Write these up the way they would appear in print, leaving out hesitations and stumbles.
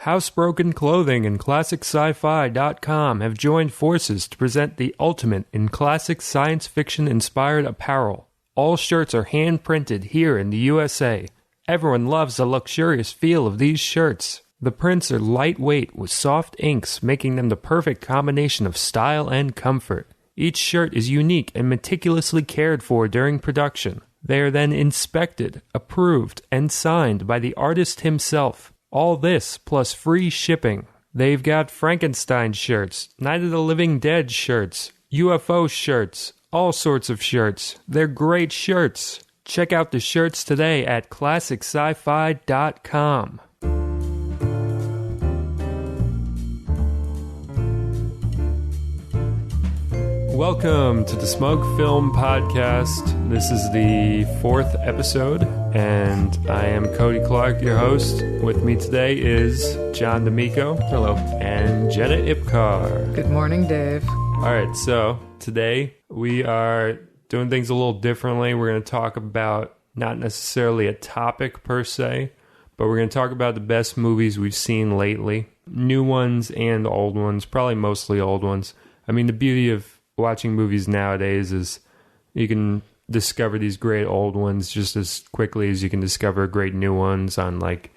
Housebroken Clothing and ClassicSci-Fi.com have joined forces to present the ultimate in classic science fiction-inspired apparel. All shirts are hand-printed here in the USA. Everyone loves the luxurious feel of these shirts. The prints are lightweight with soft inks, making them the perfect combination of style and comfort. Each shirt is unique and meticulously cared for during production. They are then inspected, approved, and signed by the artist himself. All this plus free shipping. They've got Frankenstein shirts, Night of the Living Dead shirts, UFO shirts, all sorts of shirts. They're great shirts. Check out the shirts today at ClassicSci-Fi.com. Welcome to the Smug Film Podcast. This is the 4th episode, and I am Cody Clark, your host. With me today is John D'Amico. Hello. And Jenna Ipcar. Good morning, Dave. All right, so today we are doing things a little differently. We're going to talk about not necessarily a topic per se, but we're going to talk about the best movies we've seen lately. New ones and old ones, probably mostly old ones. I mean, the beauty of watching movies nowadays is you can discover these great old ones just as quickly as you can discover great new ones on like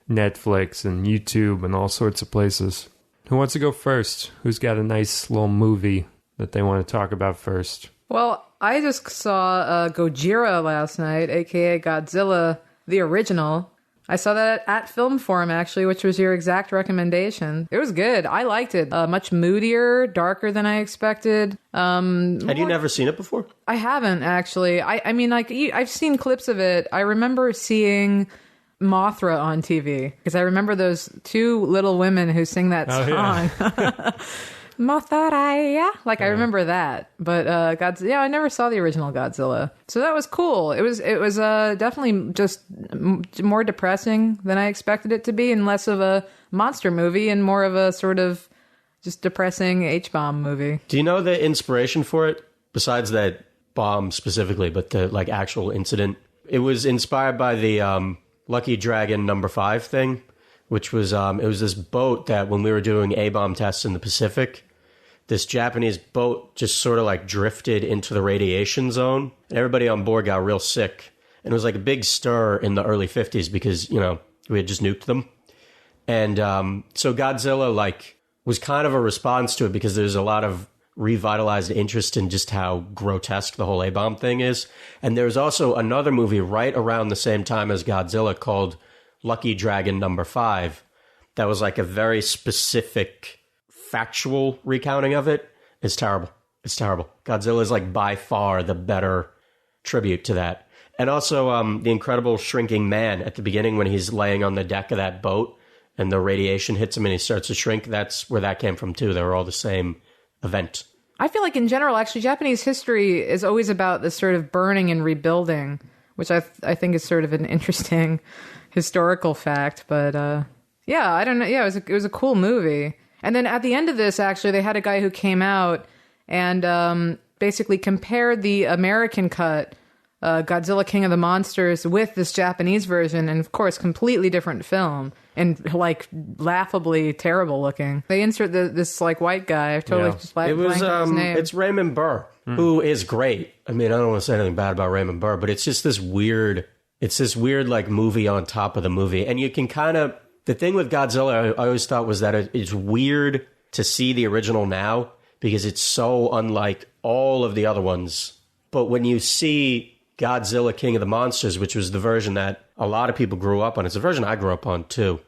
Netflix and YouTube and all sorts of places. Who wants to go first? Who's got a nice little movie that they want to talk about first? Well, I just saw Gojira last night, aka Godzilla, the original. I saw that at Film Forum, actually, which was your exact recommendation. It was good. I liked it. Much moodier, darker than I expected. Had you never seen it before? I haven't, actually. I mean, like, I've seen clips of it. I remember seeing Mothra on TV, because I remember those two little women who sing that song. Yeah. Mothra, like I remember that, but Godzilla. I never saw the original Godzilla, so that was cool. It was definitely just more depressing than I expected it to be, and less of a monster movie and more of a sort of just depressing H-bomb movie. Do you know the inspiration for it besides that bomb specifically, but the like actual incident? It was inspired by the Lucky Dragon number 5 thing, which was it was this boat that when we were doing A-bomb tests in the Pacific, this Japanese boat just sort of like drifted into the radiation zone, and everybody on board got real sick. And it was like a big stir in the early 50s because, you know, we had just nuked them. And so Godzilla like was kind of a response to it because there's a lot of revitalized interest in just how grotesque the whole A-bomb thing is. And there was also another movie right around the same time as Godzilla called Lucky Dragon number 5 that was like a very specific factual recounting of it. It's terrible. It's terrible. Godzilla is like by far the better tribute to that. And also the Incredible Shrinking Man at the beginning when he's laying on the deck of that boat and the radiation hits him and he starts to shrink. That's where that came from too. They were all the same event. I feel like in general, actually, Japanese history is always about this sort of burning and rebuilding, which I think is sort of an interesting historical fact. But yeah, I don't know. Yeah, it was a cool movie. And then at the end of this, actually, they had a guy who came out and basically compared the American cut, Godzilla King of the Monsters, with this Japanese version, and of course, completely different film and like laughably terrible looking. They insert this like white guy. I've totally just blanked his name. It's Raymond Burr, who is great. I mean, I don't want to say anything bad about Raymond Burr, but it's just this weird. It's this weird like movie on top of the movie, and you can kind of. The thing with Godzilla, I always thought was that it's weird to see the original now because it's so unlike all of the other ones. But when you see Godzilla King of the Monsters, which was the version that a lot of people grew up on, it's the version I grew up on too,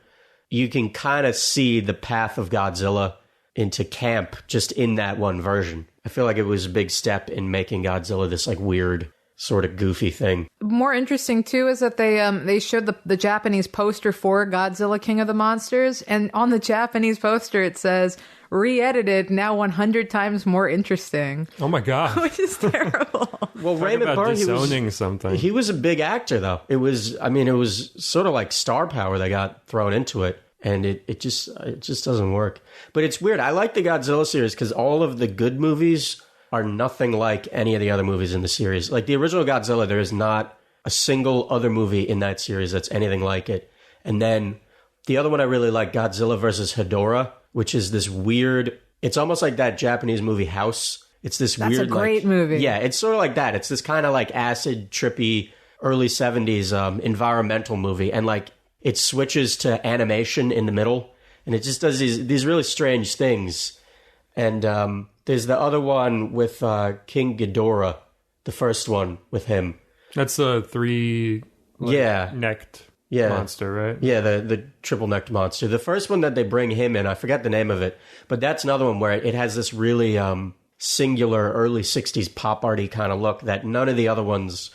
you can kind of see the path of Godzilla into camp just in that one version. I feel like it was a big step in making Godzilla this like weird sort of goofy thing. More interesting too is that they showed the Japanese poster for Godzilla King of the Monsters, and on the Japanese poster it says re-edited, now 100 times more interesting. Oh my god. Which is terrible. Well, Raymond Burr, he was a big actor though. It was sort of like star power that got thrown into it, and it just doesn't work. But it's weird. I like the Godzilla series because all of the good movies are nothing like any of the other movies in the series. Like the original Godzilla, there is not a single other movie in that series that's anything like it. And then The other one I really like, Godzilla versus Hedorah, which is this weird... It's almost like that Japanese movie House. It's this That's weird... a great movie. Yeah, it's sort of like that. It's this kind of like acid, trippy, early 70s environmental movie. And like it switches to animation in the middle. And it just does these really strange things. And there's the other one with King Ghidorah, the first one with him. That's the necked monster, right? Yeah, the triple-necked monster. The first one that they bring him in, I forget the name of it, but that's another one where it has this really singular early 60s pop arty kind of look that none of the other ones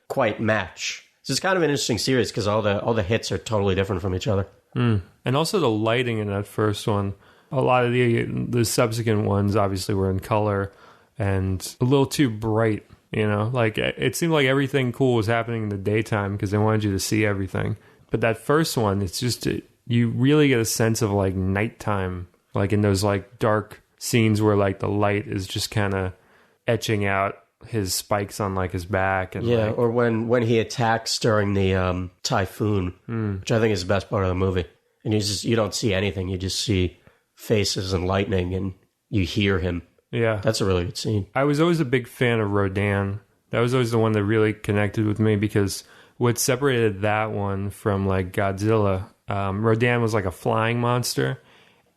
quite match. So it's kind of an interesting series because all the hits are totally different from each other. And also the lighting in that first one. A lot of the subsequent ones obviously were in color and a little too bright, you know? Like it seemed like everything cool was happening in the daytime because they wanted you to see everything. But that first one, it's just you really get a sense of like nighttime, like in those like dark scenes where like the light is just kind of etching out his spikes on like his back and or when he attacks during the typhoon, which I think is the best part of the movie. And you don't see anything, you just see faces and lightning and you hear him. Yeah. That's a really good scene. I was always a big fan of Rodan. That was always the one that really connected with me because what separated that one from like Godzilla, Rodan was like a flying monster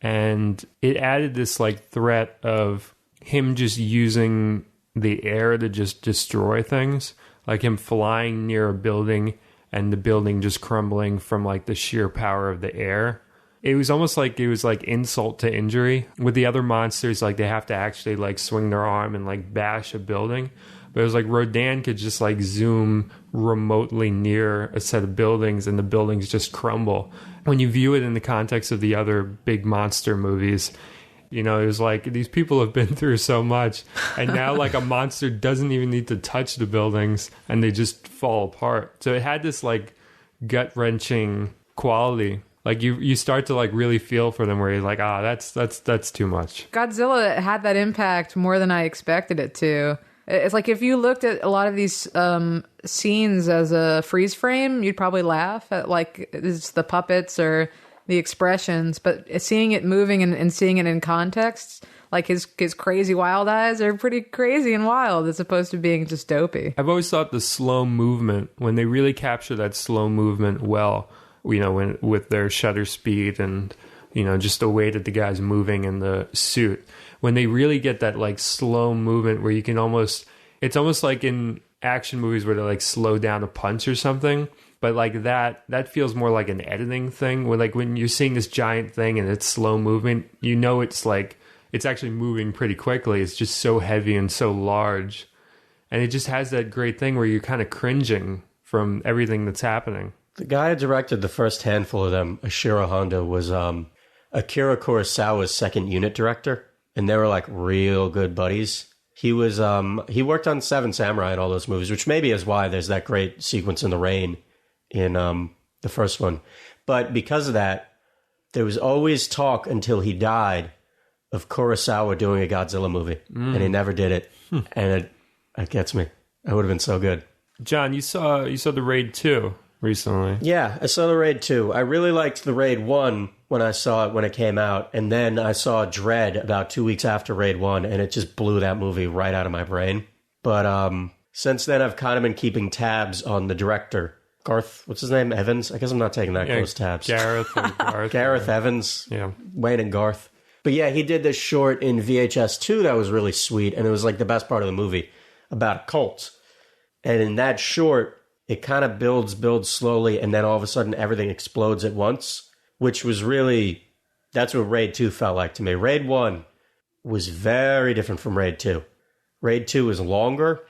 and it added this like threat of him just using the air to just destroy things, like him flying near a building and the building just crumbling from like the sheer power of the air. It was almost like it was like insult to injury. With the other monsters, like they have to actually like swing their arm and like bash a building. But it was like Rodan could just like zoom remotely near a set of buildings and the buildings just crumble. When you view it in the context of the other big monster movies, you know, it was like these people have been through so much and now like a monster doesn't even need to touch the buildings and they just fall apart. So it had this like gut-wrenching quality. Like you start to like really feel for them where you're like, that's too much. Godzilla had that impact more than I expected it to. It's like if you looked at a lot of these scenes as a freeze frame, you'd probably laugh at like it's the puppets or the expressions, but seeing it moving and seeing it in context, like his crazy wild eyes are pretty crazy and wild as opposed to being just dopey. I've always thought the slow movement, when they really capture that slow movement well, you know, when with their shutter speed and, you know, just the way that the guy's moving in the suit, when they really get that like slow movement where you can it's almost like in action movies where they like slow down a punch or something, but like that feels more like an editing thing when you're seeing this giant thing and it's slow movement, you know, it's like it's actually moving pretty quickly. It's just so heavy and so large, and it just has that great thing where you're kind of cringing from everything that's happening. The guy who directed the first handful of them, Ashiro Honda, was Akira Kurosawa's second unit director, and they were like real good buddies. He was he worked on Seven Samurai and all those movies, which maybe is why there's that great sequence in the rain in the first one. But because of that, there was always talk until he died of Kurosawa doing a Godzilla movie, and he never did it. And it gets me. It would have been so good. John, you saw the Raid 2 recently. Yeah, I saw the Raid 2. I really liked the Raid 1 when I saw it when it came out, and then I saw Dread about 2 weeks after Raid 1, and it just blew that movie right out of my brain. But since then, I've kind of been keeping tabs on the director, Garth, what's his name? Evans? I guess I'm not taking that close tabs. Gareth or Garth. Gareth Evans. Yeah. Wayne and Garth. But yeah, he did this short in VHS 2 that was really sweet, and it was like the best part of the movie about a cult. And in that short, it kind of builds slowly, and then all of a sudden everything explodes at once, which was really, that's what Raid 2 felt like to me. Raid 1 was very different from Raid 2. Raid 2 is longer,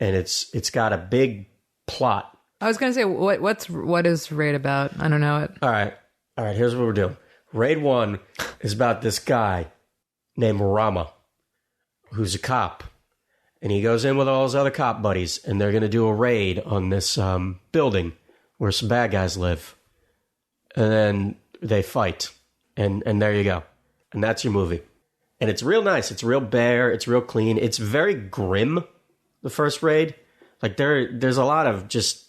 and it's got a big plot. I was going to say, what is Raid about? I don't know it. All right, here's what we're doing. Raid 1 is about this guy named Rama, who's a cop. And he goes in with all his other cop buddies, and they're going to do a raid on this building where some bad guys live. And then they fight. And there you go. And that's your movie. And it's real nice. It's real bare. It's real clean. It's very grim, the first Raid. Like, there's a lot of just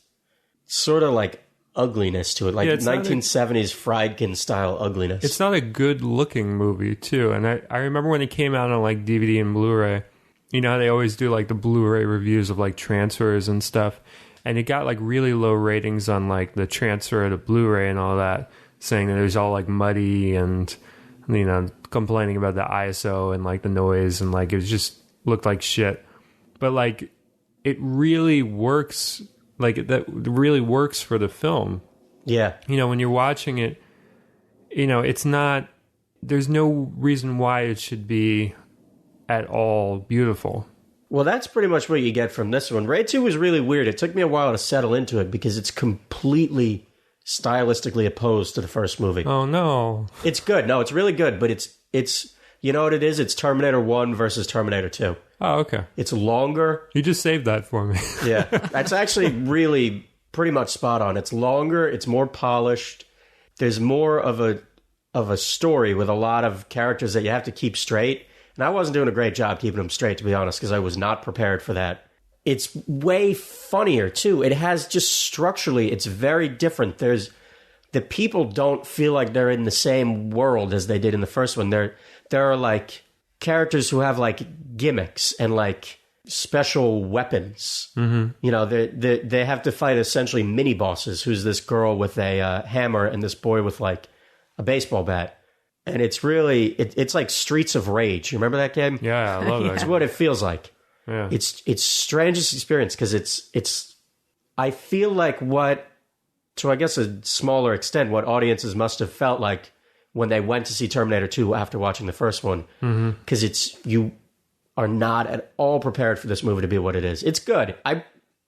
sort of like ugliness to it, like 1970s Friedkin style ugliness. It's not a good looking movie too. And I remember when it came out on like DVD and Blu-ray, you know how they always do like the Blu-ray reviews of like transfers and stuff. And it got like really low ratings on like the transfer to Blu-ray and all that, saying that it was all like muddy and, you know, complaining about the ISO and like the noise and like it was just looked like shit. But like it really works, like that really works for the film. Yeah. You know, when you're watching it, you know, it's not, there's no reason why it should be at all beautiful. Well, that's pretty much what you get from this one. Raid 2 was really weird. It took me a while to settle into it because it's completely stylistically opposed to the first movie. Oh, no. It's good. No, it's really good, but it's you know what it is? It's Terminator 1 versus Terminator 2. Oh, okay. It's longer. You just saved that for me. Yeah. That's actually really pretty much spot on. It's longer. It's more polished. There's more of a story with a lot of characters that you have to keep straight. And I wasn't doing a great job keeping them straight, to be honest, because I was not prepared for that. It's way funnier, too. It has just structurally, it's very different. The people don't feel like they're in the same world as they did in the first one. There are, like, characters who have, like, gimmicks and, like, special weapons. Mm-hmm. You know, they have to fight essentially mini-bosses, who's this girl with a hammer and this boy with, like, a baseball bat. And it's really, it's like Streets of Rage. You remember that game? Yeah, I love that. It's what it feels like. Yeah. It's strangest experience because it's. I feel like to I guess a smaller extent, what audiences must have felt like when they went to see Terminator 2 after watching the first one. Because you are not at all prepared for this movie to be what it is. It's good. I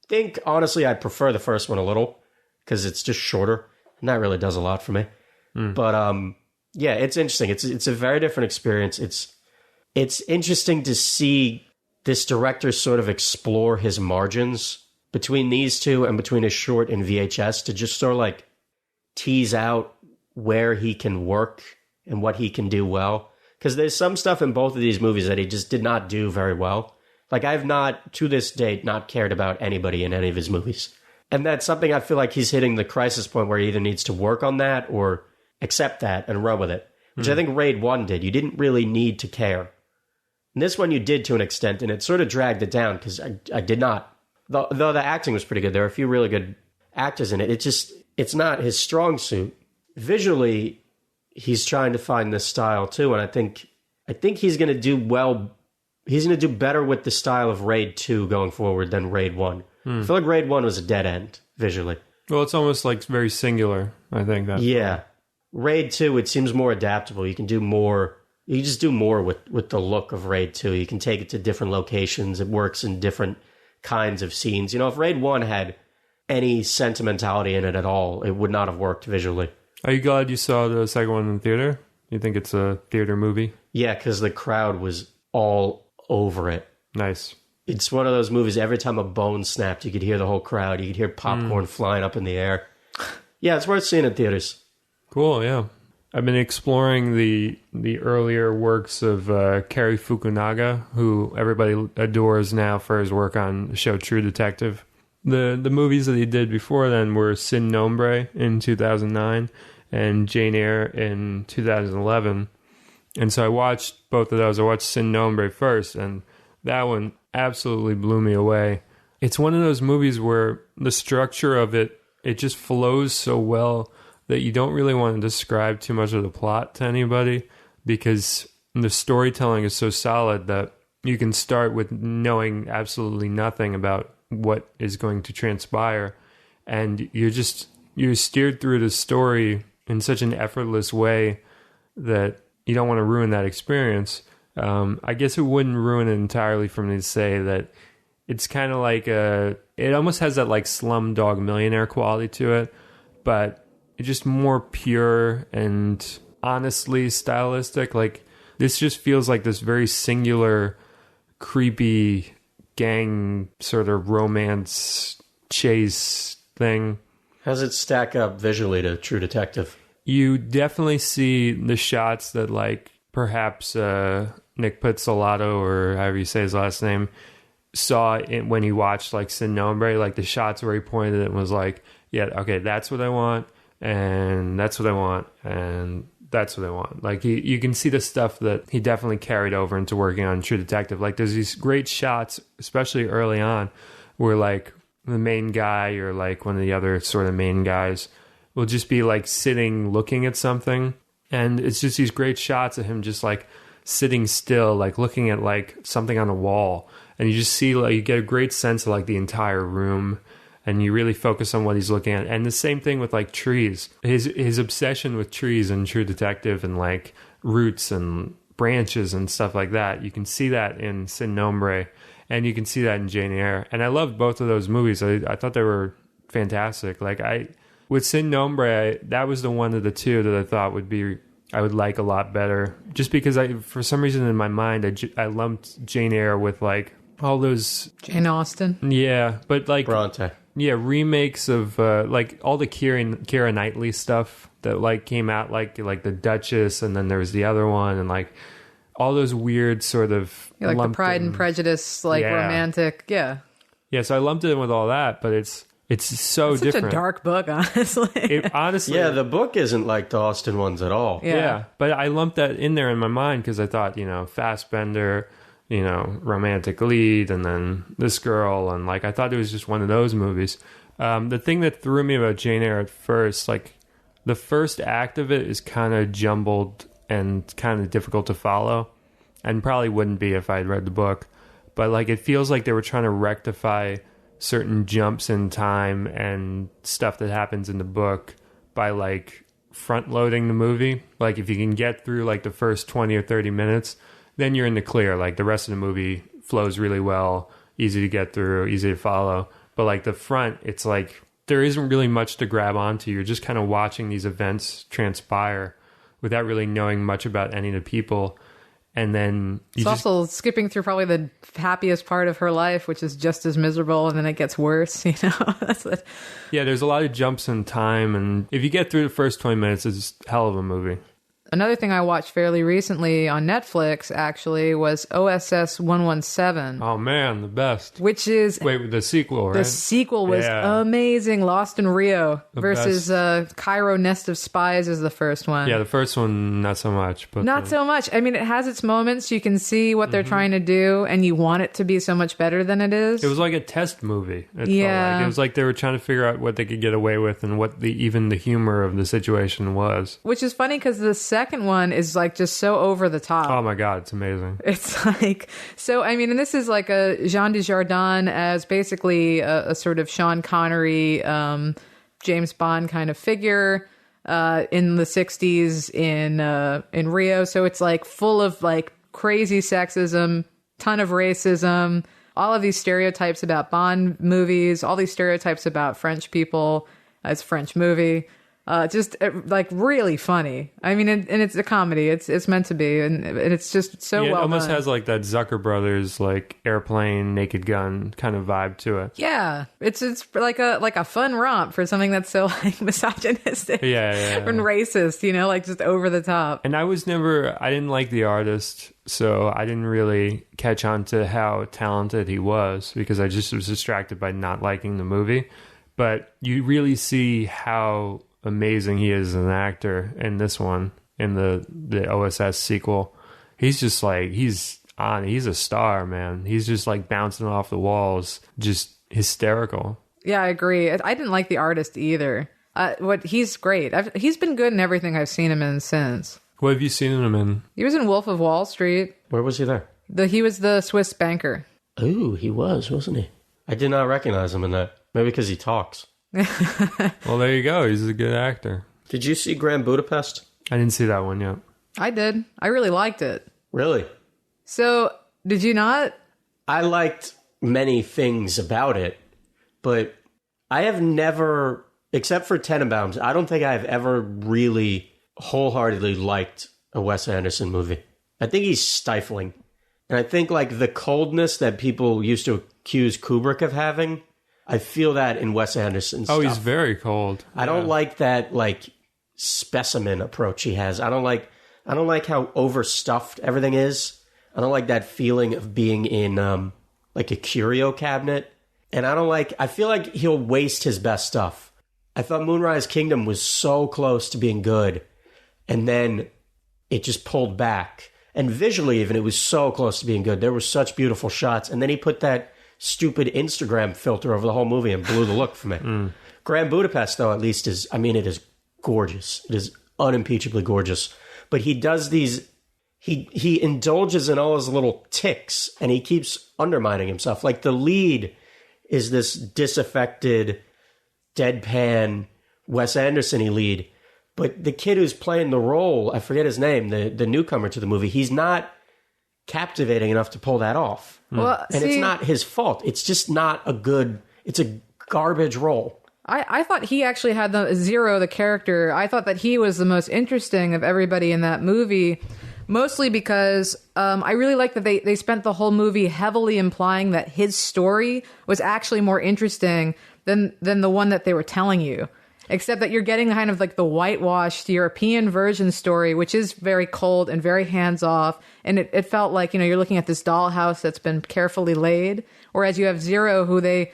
think, honestly, I prefer the first one a little because it's just shorter. And that really does a lot for me. But, yeah, it's interesting. It's a very different experience. It's interesting to see this director sort of explore his margins between these two and between his short and VHS to just sort of like tease out where he can work and what he can do well. Because there's some stuff in both of these movies that he just did not do very well. Like I've not, to this date, not cared about anybody in any of his movies. And that's something I feel like he's hitting the crisis point where he either needs to work on that or accept that and run with it, which I think Raid 1 did. You didn't really need to care. And this one you did to an extent, and it sort of dragged it down because I did not. Though the acting was pretty good. There are a few really good actors in it. It's not his strong suit. Visually, he's trying to find this style too, and I think he's going to do well. He's going to do better with the style of Raid 2 going forward than Raid 1. I feel like Raid 1 was a dead end visually. Well, it's almost like very singular, I think. Yeah. Raid 2, it seems more adaptable. You can do more. You just do more with the look of Raid 2. You can take it to different locations. It works in different kinds of scenes. You know, if Raid 1 had any sentimentality in it at all, it would not have worked visually. Are you glad you saw the second one in the theater? You think it's a theater movie? Yeah, because the crowd was all over it. Nice. It's one of those movies, every time a bone snapped, you could hear the whole crowd. You could hear popcorn flying up in the air. Yeah, it's worth seeing in theaters. Cool, yeah. I've been exploring the earlier works of Cary Fukunaga, who everybody adores now for his work on the show True Detective. The movies that he did before then were Sin Nombre in 2009 and Jane Eyre in 2011. And so I watched both of those. I watched Sin Nombre first, and that one absolutely blew me away. It's one of those movies where the structure of it just flows so well that you don't really want to describe too much of the plot to anybody because the storytelling is so solid that you can start with knowing absolutely nothing about what is going to transpire. And you're steered through the story in such an effortless way that you don't want to ruin that experience. I guess it wouldn't ruin it entirely for me to say that it's kind of like it almost has that like Slumdog Millionaire quality to it, but it's just more pure and honestly stylistic. Like this just feels like this very singular, creepy gang sort of romance chase thing. How does it stack up visually to True Detective? You definitely see the shots that like perhaps Nick Pizzolatto, or however you say his last name, saw it when he watched like Sin Nombre, like the shots where he pointed it and was like, yeah, okay, that's what I want, and that's what I want, and that's what I want. Like, you can see the stuff that he definitely carried over into working on True Detective. Like, there's these great shots, especially early on, where, like, the main guy or, like, one of the other sort of main guys will just be, like, sitting looking at something. And it's just these great shots of him just, like, sitting still, like, looking at, like, something on the wall. And you just see, like, you get a great sense of, like, the entire room. And you really focus on what he's looking at. And the same thing with, like, trees. His obsession with trees in True Detective and, like, roots and branches and stuff like that. You can see that in Sin Nombre. And you can see that in Jane Eyre. And I loved both of those movies. I thought they were fantastic. Like, with Sin Nombre, that was the one of the two that I thought I would like a lot better. Just because for some reason in my mind, I lumped Jane Eyre with, like, all those... Jane Austen. Yeah, but, like... Bronte. Yeah, remakes of, like, all the Keira Knightley stuff that, like, came out, like The Duchess, and then there was the other one, and, like, all those weird sort of... Yeah, like the Pride and Prejudice, like, romantic, yeah. Yeah, so I lumped it in with all that, but it's so it's different. Such a dark book, honestly. Honestly... Yeah, the book isn't like the Austen ones at all. Yeah, but I lumped that in there in my mind because I thought, Fassbender... romantic lead, and then this girl, and, like, I thought it was just one of those movies. The thing that threw me about Jane Eyre at first, like, the first act of it is kind of jumbled and kind of difficult to follow, and probably wouldn't be if I'd read the book, but, like, it feels like they were trying to rectify certain jumps in time and stuff that happens in the book by, like, front loading the movie. Like, if you can get through, like, the first 20 or 30 minutes, then you're in the clear. Like, the rest of the movie flows really well, easy to get through, easy to follow. But, like, the front, it's like there isn't really much to grab onto. You're just kind of watching these events transpire without really knowing much about any of the people. And then it's also skipping through probably the happiest part of her life, which is just as miserable, and then it gets worse, That's what... Yeah, there's a lot of jumps in time, and if you get through the first 20 minutes, it's a hell of a movie. Another thing I watched fairly recently on Netflix, actually, was OSS 117. Oh, man, the best. Which is... Wait, the sequel, right? The sequel was amazing. Lost in Rio versus Cairo Nest of Spies is the first one. Yeah, the first one, not so much. But not so much. I mean, it has its moments. You can see what they're trying to do, and you want it to be so much better than it is. It was like a test movie. It felt Yeah. like. It was like they were trying to figure out what they could get away with and what even the humor of the situation was. Which is funny because the second one is, like, just so over the top. Oh my God, it's amazing. It's like, so, I mean, and this is like a Jean Dujardin as basically a sort of Sean Connery, James Bond kind of figure in the 60s in Rio. So it's like full of, like, crazy sexism, ton of racism, all of these stereotypes about Bond movies, all these stereotypes about French people. It's a French movie. Just like really funny. I mean, and it's a comedy. It's meant to be, and it's just so well done. It almost has like that Zucker Brothers, like Airplane, Naked Gun kind of vibe to it. Yeah, it's like a fun romp for something that's so, like, misogynistic, and racist. Like, just over the top. And I didn't like the artist, so I didn't really catch on to how talented he was because I just was distracted by not liking the movie. But you really see how amazing he is as an actor in this one, in the OSS sequel. He's just like, he's a star, man. He's just like bouncing off the walls, just hysterical. Yeah, I agree. I didn't like the artist either. He's great. He's been good in everything I've seen him in since. What have you seen him in? He was in Wolf of Wall Street. Where was he there? He was the Swiss banker. Ooh, he was, wasn't he? I did not recognize him in that. Maybe because he talks. Well, there you go. He's a good actor. Did you see Grand Budapest? I didn't see that one yet. I did. I really liked it. Really? So, did you not? I liked many things about it, but I have never, except for Tenenbaums, I don't think I've ever really wholeheartedly liked a Wes Anderson movie. I think he's stifling. And I think, like, the coldness that people used to accuse Kubrick of having, I feel that in Wes Anderson's stuff. He's very cold. I don't like that, like, specimen approach he has. I don't like how overstuffed everything is. I don't like that feeling of being in like a curio cabinet. And I feel like he'll waste his best stuff. I thought Moonrise Kingdom was so close to being good, and then it just pulled back. And visually, even, it was so close to being good. There were such beautiful shots, and then he put that stupid Instagram filter over the whole movie and blew the look from it. Grand Budapest, though, at least is, I mean, it is gorgeous. It is unimpeachably gorgeous. But he does these, he indulges in all his little tics, and he keeps undermining himself. Like, the lead is this disaffected, deadpan, Wes Anderson-y lead. But the kid who's playing the role, I forget his name, the newcomer to the movie, he's not captivating enough to pull that off. Well, And it's not his fault. It's just not a good, it's a garbage role. I thought he actually had the character. I thought that he was the most interesting of everybody in that movie, mostly because I really like that they spent the whole movie heavily implying that his story was actually more interesting than the one that they were telling you. Except that you're getting kind of like the whitewashed European version story, which is very cold and very hands-off. And it felt like, you're looking at this dollhouse that's been carefully laid. Whereas you have Zero, who they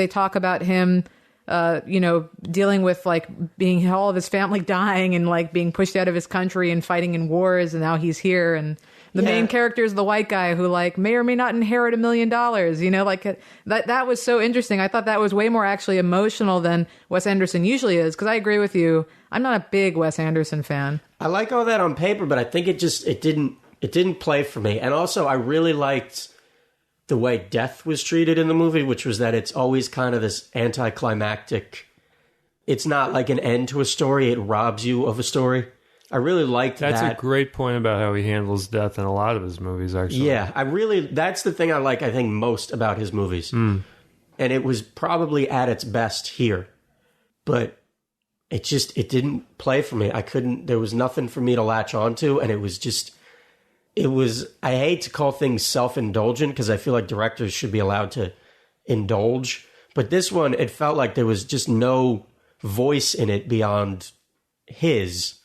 talk about him, dealing with like being all of his family dying and like being pushed out of his country and fighting in wars. And now he's here. And the main character is the white guy who like may or may not inherit $1 million. That was so interesting. I thought that was way more actually emotional than Wes Anderson usually is. Because I agree with you. I'm not a big Wes Anderson fan. I like all that on paper, but I think it didn't play for me. And also, I really liked the way death was treated in the movie, which was that it's always kind of this anticlimactic. It's not like an end to a story. It robs you of a story. I really liked that. That's a great point about how he handles death in a lot of his movies, actually. Yeah, that's the thing I like, I think, most about his movies. And it was probably at its best here. But it didn't play for me. There was nothing for me to latch onto, and I hate to call things self-indulgent, because I feel like directors should be allowed to indulge. But this one, it felt like there was just no voice in it beyond his.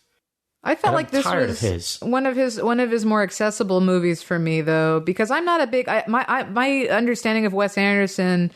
I felt like this was one of his more accessible movies for me, though, because I'm not a big. My understanding of Wes Anderson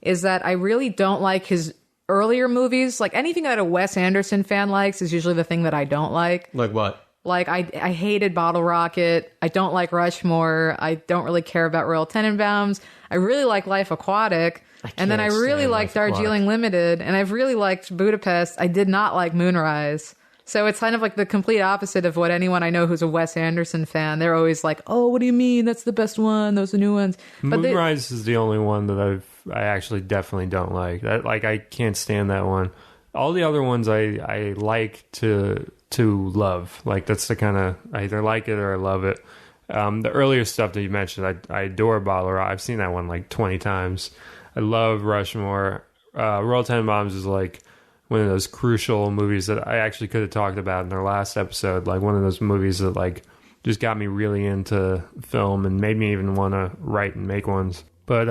is that I really don't like his earlier movies. Like anything that a Wes Anderson fan likes is usually the thing that I don't like. Like what? Like I hated Bottle Rocket. I don't like Rushmore. I don't really care about Royal Tenenbaums. I really like Life Aquatic. And then I really liked Darjeeling Limited. And I've really liked Budapest. I did not like Moonrise. So it's kind of like the complete opposite of what anyone I know who's a Wes Anderson fan. They're always like, "Oh, what do you mean? That's the best one. Those are new ones." But Moonrise is the only one that I actually definitely don't like. I can't stand that one. All the other ones I like to love. Like that's the kind of, I either like it or I love it. The earlier stuff that you mentioned, I adore Bottle Rocket. I've seen that one like 20 times. I love Rushmore. Royal Tenenbaums is like one of those crucial movies that I actually could have talked about in their last episode. Like one of those movies that like just got me really into film and made me even want to write and make ones. But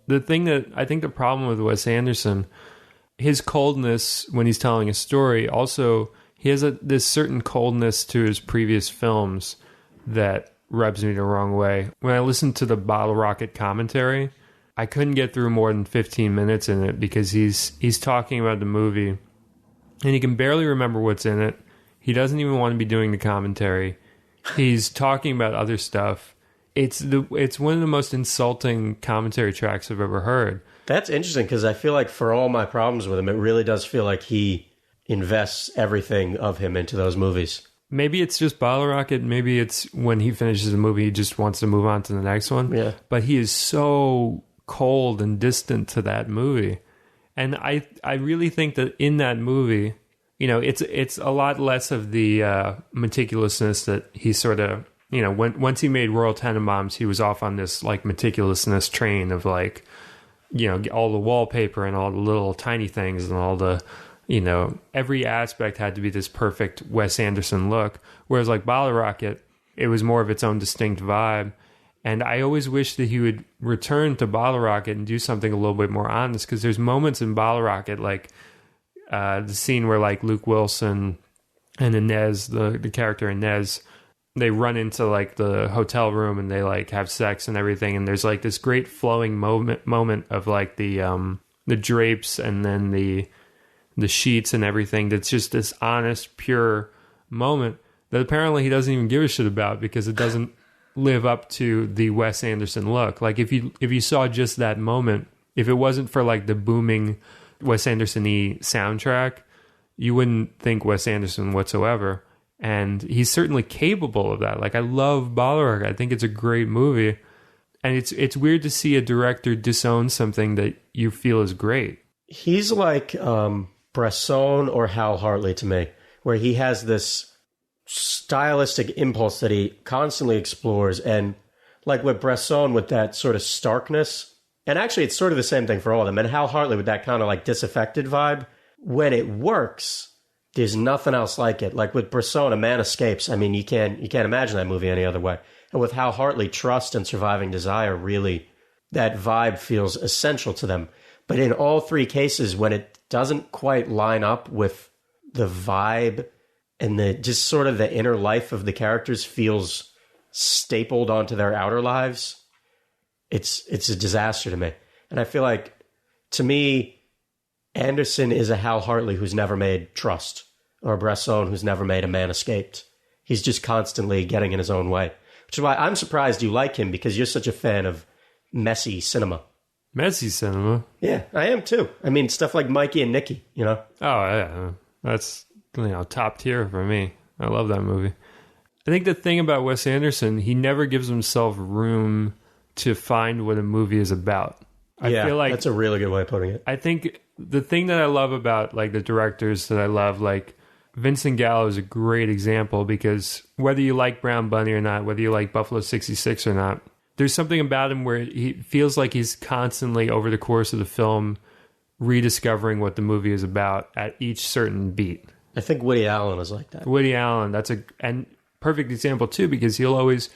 the thing that I think the problem with Wes Anderson, his coldness when he's telling a story, also he has this certain coldness to his previous films that rubs me the wrong way. When I listened to the Bottle Rocket commentary, I couldn't get through more than 15 minutes in it because he's talking about the movie and he can barely remember what's in it. He doesn't even want to be doing the commentary. He's talking about other stuff. It's one of the most insulting commentary tracks I've ever heard. That's interesting because I feel like for all my problems with him, it really does feel like he invests everything of him into those movies. Maybe it's just Bottle Rocket. Maybe it's when he finishes a movie, he just wants to move on to the next one. Yeah. But he is so cold and distant to that movie. And I really think that in that movie, it's a lot less of the meticulousness that he sort of, once he made Royal Tenenbaums, he was off on this like meticulousness train of like, all the wallpaper and all the little tiny things and all the, every aspect had to be this perfect Wes Anderson look. Whereas like Bottle Rocket, it was more of its own distinct vibe. And I always wish that he would return to Bottle Rocket and do something a little bit more honest, because there's moments in Bottle Rocket, like the scene where like Luke Wilson and Inez, the character Inez, they run into like the hotel room and they like have sex and everything. And there's like this great flowing moment of like the drapes and then the the sheets and everything. That's just this honest, pure moment that apparently he doesn't even give a shit about because it doesn't live up to the Wes Anderson look. Like if you saw just that moment, if it wasn't for like the booming Wes Anderson-y soundtrack, you wouldn't think Wes Anderson whatsoever. And he's certainly capable of that. Like I love Balrog. I think it's a great movie. And it's weird to see a director disown something that you feel is great. He's like Bresson or Hal Hartley to me, where he has this stylistic impulse that he constantly explores. And like with Bresson with that sort of starkness, and actually it's sort of the same thing for all of them, and Hal Hartley with that kind of like disaffected vibe, when it works, there's nothing else like it. Like with Bresson, A Man Escapes, I mean, you can't imagine that movie any other way. And with Hal Hartley, Trust and Surviving Desire, really, that vibe feels essential to them. But in all three cases, when it doesn't quite line up with the vibe and the just sort of the inner life of the characters feels stapled onto their outer lives, it's a disaster to me. And I feel like, to me, Anderson is a Hal Hartley who's never made Trust, or a Bresson who's never made A Man Escaped. He's just constantly getting in his own way. Which is why I'm surprised you like him, because you're such a fan of messy cinema. Messy cinema? Yeah, I am too. I mean, stuff like Mikey and Nicky, you know? Oh, yeah. That's, top tier for me. I love that movie. I think the thing about Wes Anderson, he never gives himself room to find what a movie is about. I feel like that's a really good way of putting it. I think the thing that I love about like the directors that I love, like Vincent Gallo is a great example, because whether you like Brown Bunny or not, whether you like Buffalo 66 or not, there's something about him where he feels like he's constantly over the course of the film rediscovering what the movie is about at each certain beat. I think Woody Allen is like that. Woody Allen, that's a perfect example too, because he'll always,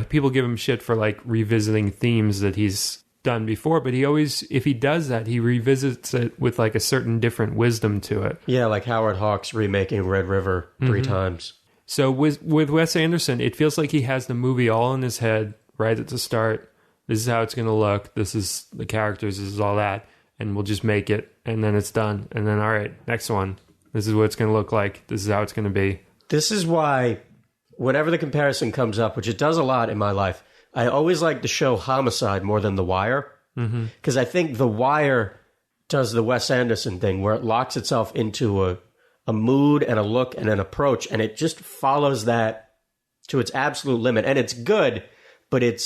people give him shit for like revisiting themes that he's done before, but he always, if he does that, he revisits it with like a certain different wisdom to it. Yeah, like Howard Hawks remaking Red River 3 times. So with Wes Anderson, it feels like he has the movie all in his head right at the start. This is how it's going to look. This is the characters. This is all that. And we'll just make it. And then it's done. And then, all right, next one. This is what it's going to look like. This is how it's going to be. This is why whenever the comparison comes up, which it does a lot in my life, I always like the show Homicide more than The Wire, because I think The Wire does the Wes Anderson thing where it locks itself into a mood and a look and an approach, and it just follows that to its absolute limit. And it's good, but it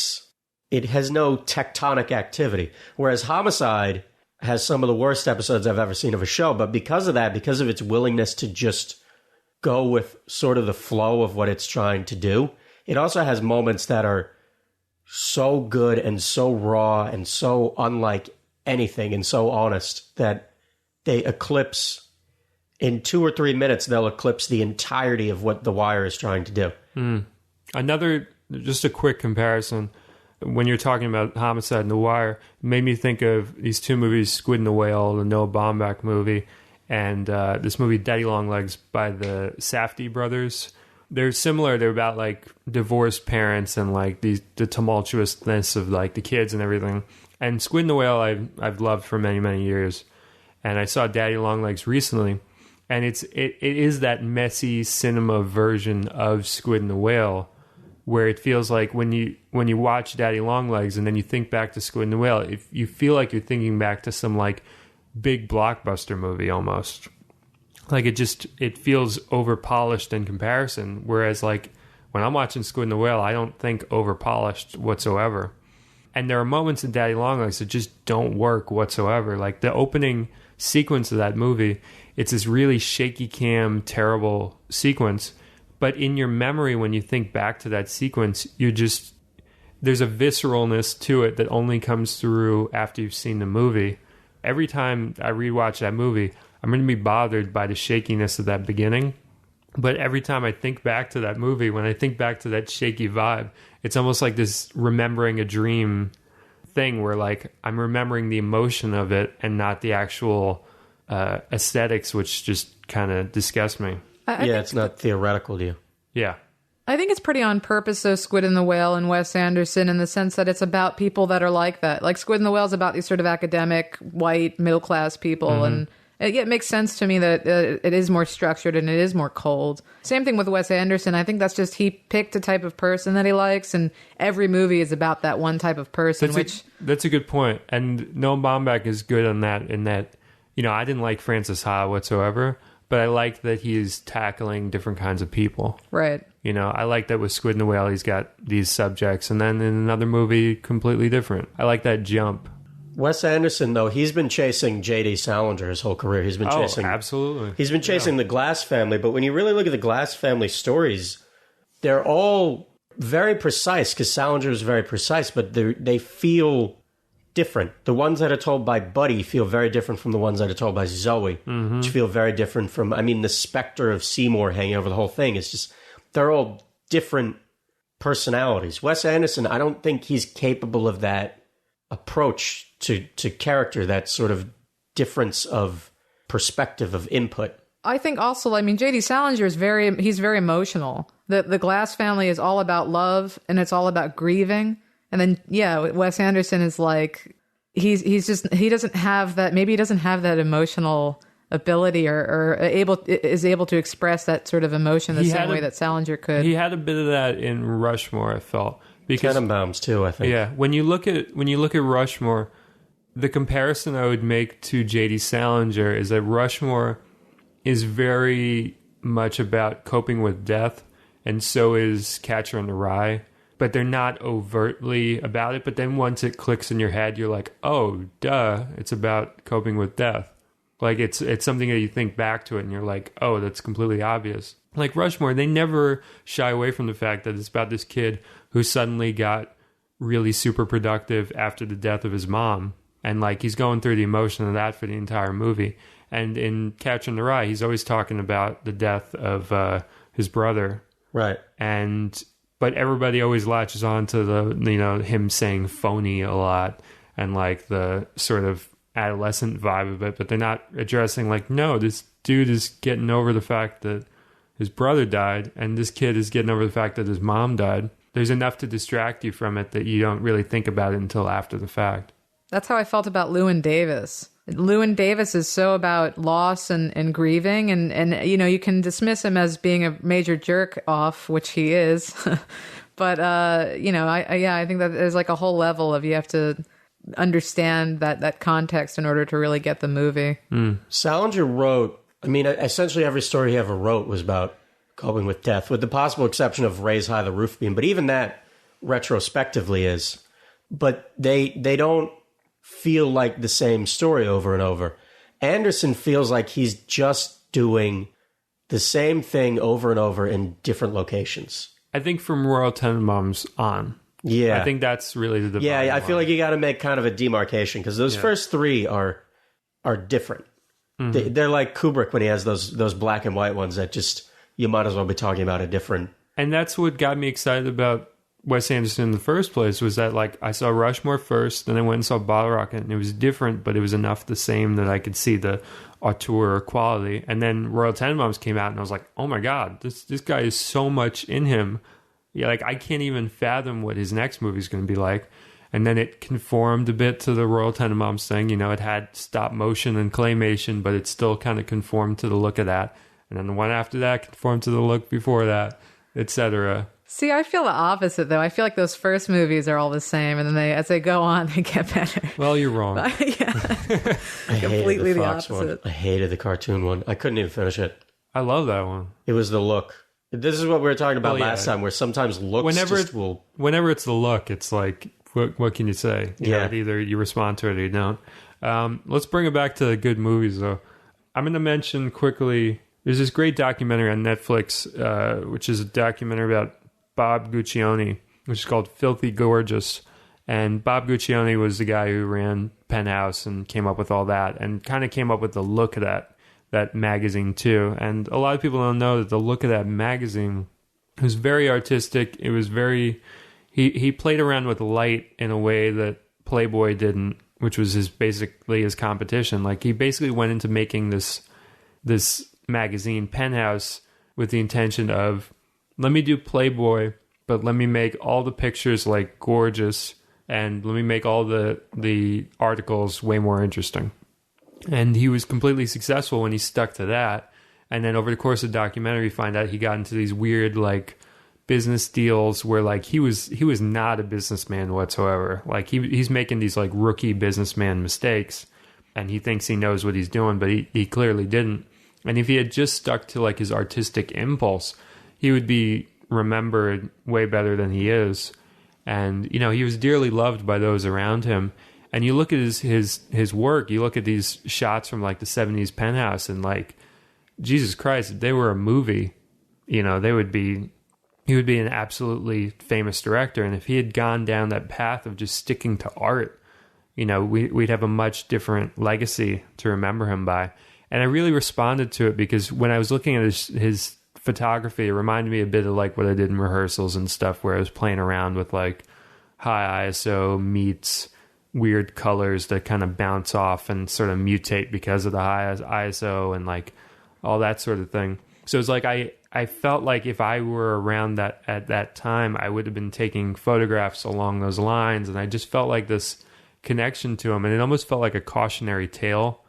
has no tectonic activity. Whereas Homicide has some of the worst episodes I've ever seen of a show, but because of that, because of its willingness to just go with sort of the flow of what it's trying to do, it also has moments that are so good and so raw and so unlike anything and so honest that they eclipse, in 2 or 3 minutes, they'll eclipse the entirety of what The Wire is trying to do. Another, just a quick comparison, when you're talking about Homicide and The Wire, it made me think of these two movies, Squid and the Whale, the Noah Baumbach movie, and this movie Daddy Long Legs by the Safdie brothers. They're similar. They're about like divorced parents and like the tumultuousness of like the kids and everything. And Squid and the Whale I've loved for many, many years. And I saw Daddy Long Legs recently, and it is that messy cinema version of Squid and the Whale, where it feels like when you watch Daddy Long Legs and then you think back to Squid and the Whale, if you feel like you're thinking back to some like big blockbuster movie almost. Like it feels over polished in comparison. Whereas like when I'm watching Squid and the Whale, I don't think over polished whatsoever. And there are moments in Daddy Long Legs that just don't work whatsoever. Like the opening sequence of that movie, it's this really shaky cam, terrible sequence. But in your memory, when you think back to that sequence, there's a visceralness to it that only comes through after you've seen the movie. Every time I rewatch that movie, I'm going to be bothered by the shakiness of that beginning. But every time I think back to that movie, when I think back to that shaky vibe, it's almost like this remembering a dream thing where like I'm remembering the emotion of it and not the actual aesthetics, which just kind of disgust me. It's not theoretical to you. Yeah. I think it's pretty on purpose, though, Squid and the Whale and Wes Anderson, in the sense that it's about people that are like that. Like Squid and the Whale is about these sort of academic, white, middle-class people, and it makes sense to me that it is more structured and it is more cold. Same thing with Wes Anderson. I think that's just he picked a type of person that he likes, and every movie is about that one type of person. That's a good point. And Noah Baumbach is good on that. In that, I didn't like Francis Ha whatsoever, but I like that he's tackling different kinds of people. Right. I like that with Squid and the Whale, he's got these subjects, and then in another movie, completely different. I like that jump. Wes Anderson, though, he's been chasing J.D. Salinger his whole career. He's been chasing... absolutely. He's been chasing the Glass family, but when you really look at the Glass family stories, they're all very precise, because Salinger is very precise, but they feel different. The ones that are told by Buddy feel very different from the ones that are told by Zoe, which feel very different from... the specter of Seymour hanging over the whole thing is just... They're all different personalities. Wes Anderson, I don't think he's capable of that approach to character, that sort of difference of perspective, of input. I think also, J.D. Salinger is he's very emotional. The Glass family is all about love, and it's all about grieving. And then, Wes Anderson is like, he doesn't have that, maybe he doesn't have that emotional ability or is able to express that sort of emotion the same way that Salinger could. He had a bit of that in Rushmore, I felt. Because Tenenbaums too, I think. Yeah, when you look at Rushmore, the comparison I would make to J.D. Salinger is that Rushmore is very much about coping with death, and so is Catcher in the Rye. But they're not overtly about it. But then once it clicks in your head, you're like, oh, duh, it's about coping with death. Like, it's something that you think back to it, and you're like, oh, that's completely obvious. Like Rushmore, they never shy away from the fact that it's about this kid who suddenly got really super productive after the death of his mom. And, he's going through the emotion of that for the entire movie. And in Catcher in the Rye, he's always talking about the death of his brother. Right. But everybody always latches on to him saying phony a lot and, the sort of adolescent vibe of it, but they're not addressing no, this dude is getting over the fact that his brother died, and this kid is getting over the fact that his mom died. There's enough to distract you from it that you don't really think about it until after the fact. That's how I felt about Llewyn Davis. Llewyn Davis is so about loss and grieving, and you can dismiss him as being a major jerk off, which he is. But I think that there's a whole level of, you have to understand that context in order to really get the movie. Salinger wrote, essentially every story he ever wrote was about coping with death, with the possible exception of Raise High the Roof Beam, but even that retrospectively is. But they don't feel like the same story over and over. Anderson feels like he's just doing the same thing over and over in different locations. I think from Royal Tenenbaums on. Yeah. I think that's really the divide. Yeah, I feel like you got to make kind of a demarcation, because those first three are different. Mm-hmm. They're like Kubrick when he has those black and white ones that just, you might as well be talking about a different... And that's what got me excited about Wes Anderson in the first place, was that I saw Rushmore first, then I went and saw Bottle Rocket, and it was different, but it was enough the same that I could see the auteur quality. And then Royal Tenenbaums came out, and I was like, oh my God, this guy is so much in him. Yeah, I can't even fathom what his next movie is going to be like. And then it conformed a bit to the Royal Tenenbaums thing. It had stop motion and claymation, but it still kind of conformed to the look of that. And then the one after that conformed to the look before that, etc. See, I feel the opposite, though. I feel like those first movies are all the same, and then as they go on, they get better. Well, you're wrong. I Completely the Fox opposite. One. I hated the cartoon one. I couldn't even finish it. I love that one. It was the look. This is what we were talking about last time, where sometimes looks Whenever it's the look, it's like, what can you say? Either you respond to it or you don't. Let's bring it back to good movies, though. I'm going to mention quickly, there's this great documentary on Netflix, which is a documentary about Bob Guccione, which is called Filthy Gorgeous. And Bob Guccione was the guy who ran Penthouse and came up with all that, and kind of came up with the look of that magazine too. And a lot of people don't know that the look of that magazine was very artistic. It was very... He played around with light in a way that Playboy didn't, which was basically his competition. He basically went into making this magazine, Penthouse, with the intention of, let me do Playboy, but let me make all the pictures gorgeous, and let me make all the articles way more interesting. And he was completely successful when he stuck to that. And then over the course of the documentary, you find out he got into these weird, like, business deals where, like, he was not a businessman whatsoever. Like, he's making these, like, rookie businessman mistakes, and he thinks he knows what he's doing, but he clearly didn't. And if he had just stuck to, like, his artistic impulse, he would be remembered way better than he is. And, you know, he was dearly loved by those around him. And you look at his work, you look at these shots from, like, the 70s Penthouse, and, like, Jesus Christ, if they were a movie, you know, he would be an absolutely famous director. And if he had gone down that path of just sticking to art, you know, we'd have a much different legacy to remember him by. And I really responded to it because when I was looking at his photography, it reminded me a bit of like what I did in rehearsals and stuff, where I was playing around with like high ISO meets weird colors that kind of bounce off and sort of mutate because of the high ISO and like all that sort of thing. So it's like I felt like if I were around that at that time, I would have been taking photographs along those lines. And I just felt like this connection to him. And it almost felt like a cautionary tale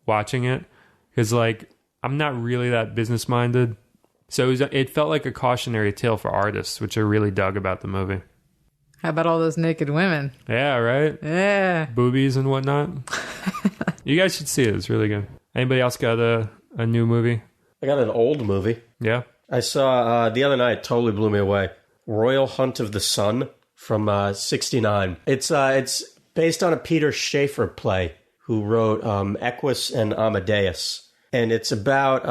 watching it. Because, like, I'm not really that business minded. So it felt like a cautionary tale for artists, which I really dug about the movie. How about all those naked women? Yeah, right? Yeah. Boobies and whatnot. You guys should see it. It's really good. Anybody else got a new movie? I got an old movie. Yeah? I saw the other night, totally blew me away. Royal Hunt of the Sun from 69. It's based on a Peter Shaffer play who wrote Equus and Amadeus. And it's about,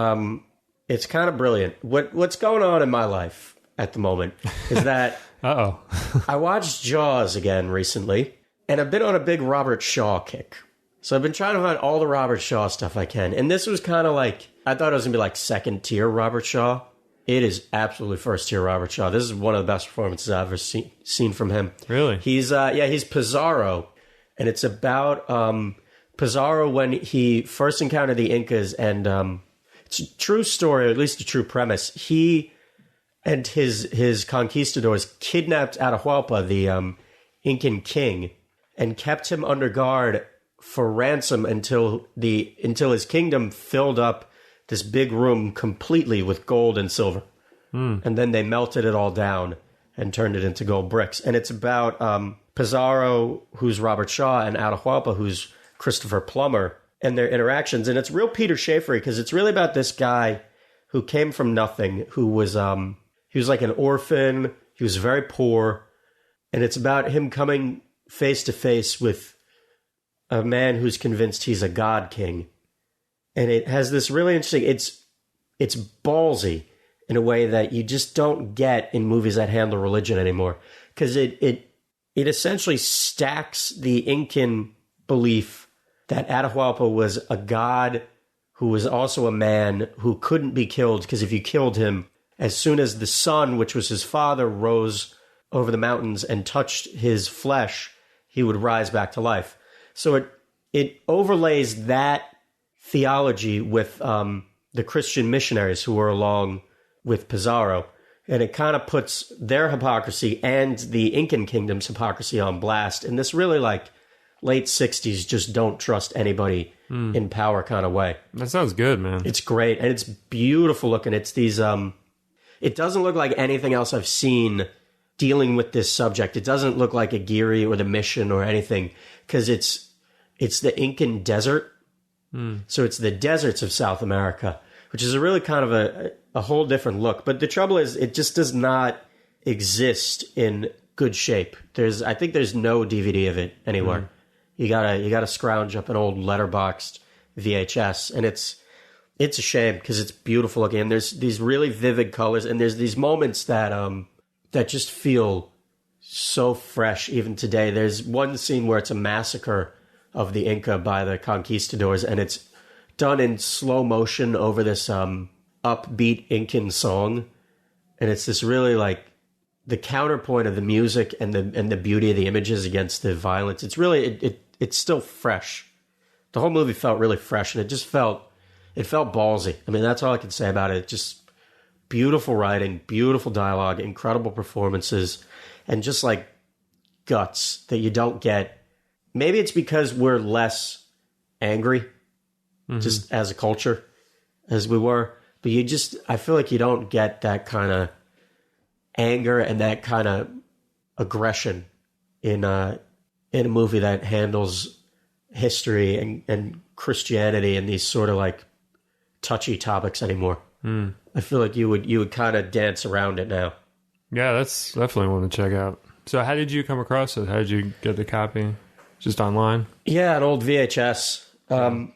it's kind of brilliant. What's going on in my life at the moment is that I watched Jaws again recently, and I've been on a big Robert Shaw kick. So I've been trying to find all the Robert Shaw stuff I can. And this was kind of like, I thought it was going to be like second tier Robert Shaw. It is absolutely first tier Robert Shaw. This is one of the best performances I've ever seen from him. Really? He's Pizarro, and it's about Pizarro when he first encountered the Incas, and it's a true story, or at least a true premise. He and his conquistadors kidnapped Atahualpa, the Incan king, and kept him under guard for ransom until his kingdom filled up this big room completely with gold and silver. And then they melted it all down and turned it into gold bricks. And it's about Pizarro, who's Robert Shaw, and Atahualpa, who's Christopher Plummer, and their interactions. And it's real Peter Shaffer because it's really about this guy who came from nothing, who was he was like an orphan, he was very poor, and it's about him coming face to face with a man who's convinced he's a god king. And it has this really interesting, it's ballsy in a way that you just don't get in movies that handle religion anymore. Because it essentially stacks the Incan belief that Atahualpa was a god who was also a man who couldn't be killed, because if you killed him, as soon as the sun, which was his father, rose over the mountains and touched his flesh, he would rise back to life. So it overlays that theology with the Christian missionaries who were along with Pizarro. And it kind of puts their hypocrisy and the Incan kingdom's hypocrisy on blast in this really like late 60s, just don't trust anybody in power kind of way. That sounds good, man. It's great. And it's beautiful looking. It's these, it doesn't look like anything else I've seen dealing with this subject. It doesn't look like Aguirre or The Mission or anything, because it's the Incan desert. So it's the deserts of South America, which is a really kind of a whole different look. But the trouble is, it just does not exist in good shape. I think there's no DVD of it anywhere. You gotta scrounge up an old letterboxed VHS, and it's a shame because it's beautiful looking. And there's these really vivid colors, and there's these moments that just feel so fresh even today. There's one scene where it's a massacre of the Inca by the conquistadors, and it's done in slow motion over this upbeat Incan song, and it's this really like the counterpoint of the music and the beauty of the images against the violence. It's really it's still fresh. The whole movie felt really fresh, and it felt ballsy. I mean, that's all I can say about it. Just beautiful writing, beautiful dialogue, incredible performances, and just like guts that you don't get. Maybe it's because we're less angry just as a culture as we were. But I feel like you don't get that kind of anger and that kind of aggression in a movie that handles history and Christianity and these sort of like touchy topics anymore. I feel like you would kind of dance around it now. Yeah, that's definitely one to check out. So how did you come across it? How did you get the copy? Just online? Yeah, an old VHS.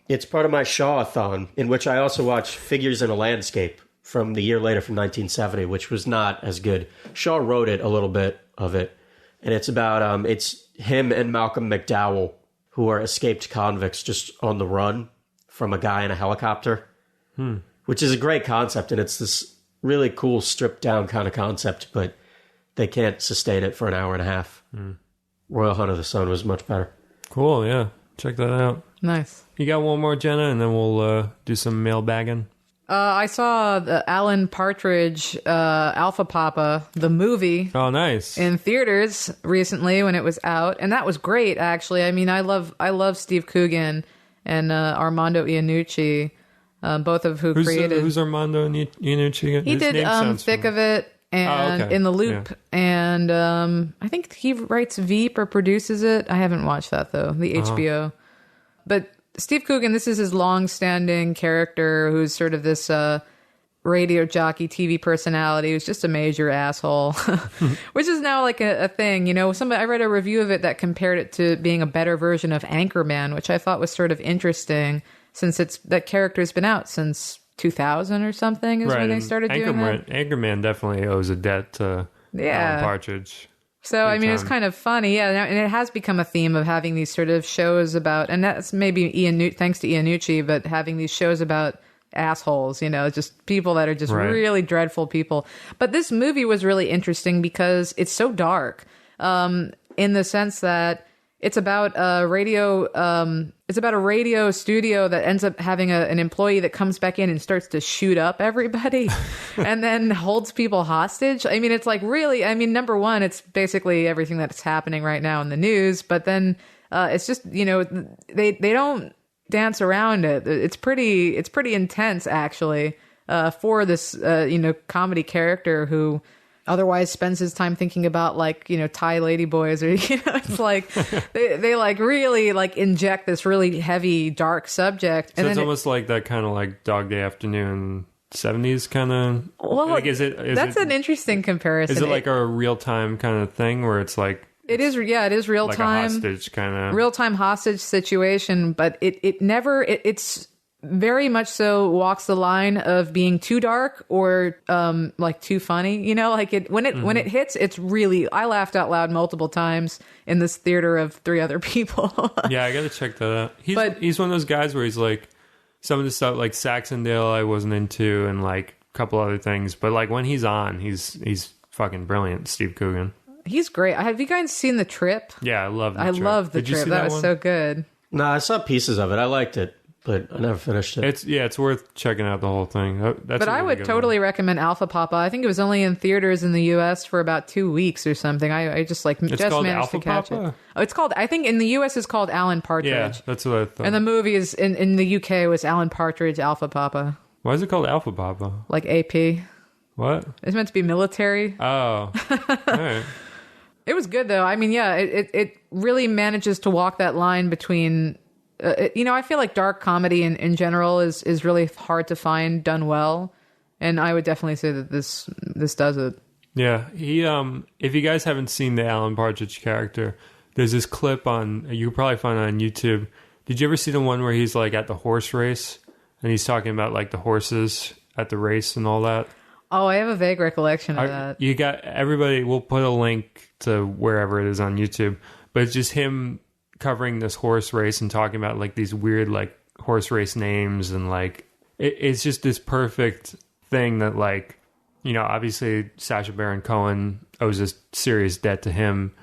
It's part of my Shaw-a-thon, in which I also watched Figures in a Landscape from the year later from 1970, which was not as good. Shaw wrote it, a little bit of it. And it's about, it's him and Malcolm McDowell, who are escaped convicts just on the run from a guy in a helicopter, which is a great concept. And it's this really cool stripped down kind of concept, but they can't sustain it for an hour and a half. Royal Hunt of the Sun was much better. Cool, yeah. Check that out. Nice. You got one more, Jenna, and then we'll do some mailbagging. I saw the Alan Partridge Alpha Papa, the movie. Oh, nice. In theaters recently when it was out, and that was great. Actually, I mean, I love Steve Coogan and Armando Iannucci, both of who's created. Who's Armando Iannucci? He did Thick of It and In the Loop, and I think he writes Veep or produces it. I haven't watched that though, the HBO. But Steve Coogan, this is his long-standing character who's sort of this radio jockey TV personality who's just a major asshole, which is now like a thing. You know, I read a review of it that compared it to being a better version of Anchorman, which I thought was sort of interesting since that character's been out since 2000 or something is when they started doing that. Anchorman definitely owes a debt to Alan Partridge. So, I mean, it's kind of funny, and it has become a theme of having these sort of shows about, and that's maybe thanks to Iannucci, but having these shows about assholes, you know, just people that are just really dreadful people. But this movie was really interesting because it's so dark, in the sense that it's about a radio studio that ends up having an employee that comes back in and starts to shoot up everybody and then holds people hostage. I mean, it's like really, I mean, number one, it's basically everything that's happening right now in the news, but then it's just, you know, they don't dance around it. It's pretty intense actually, for this, you know, comedy character who otherwise spends his time thinking about, like, you know, Thai ladyboys, or, you know, it's like they like really like inject this really heavy dark subject. So and it's almost like that kind of like Dog Day Afternoon 70s kind of. Well, like, that's an interesting comparison. Is it like a real time kind of thing where it's like it is real like time, a hostage kind of real time hostage situation, but it's very much so walks the line of being too dark or like too funny, you know, like when it hits, it's really, I laughed out loud multiple times in this theater of 3 other people. Yeah, I gotta check that out. He's one of those guys where he's like, some of the stuff like Saxondale I wasn't into, and like a couple other things, but like when he's on, he's fucking brilliant. Steve Coogan, he's great. Have you guys seen The Trip? Yeah, I love The Trip. That was so good. No, I saw pieces of it. I liked it, but I never finished it. It's worth checking out the whole thing. But I would totally recommend Alpha Papa. I think it was only in theaters in the U.S. for about 2 weeks or something. I just managed to catch it. Oh, it's called, I think in the U.S. it's called Alan Partridge. Yeah, that's what I thought. And the movie is in the U.K. was Alan Partridge Alpha Papa. Why is it called Alpha Papa? Like AP. What? It's meant to be military. Oh, all right. It was good though. I mean, yeah, it really manages to walk that line between. You know, I feel like dark comedy in general is really hard to find done well, and I would definitely say that this does it. Yeah, he if you guys haven't seen the Alan Partridge character, there's this clip you can probably find it on YouTube. Did you ever see the one where he's like at the horse race and he's talking about like the horses at the race and all that? Oh, I have a vague recollection of that. You got everybody. We'll put a link to wherever it is on YouTube, but it's just him covering this horse race and talking about like these weird like horse race names, and like it's just this perfect thing that, like, you know, obviously Sacha Baron Cohen owes a serious debt to him,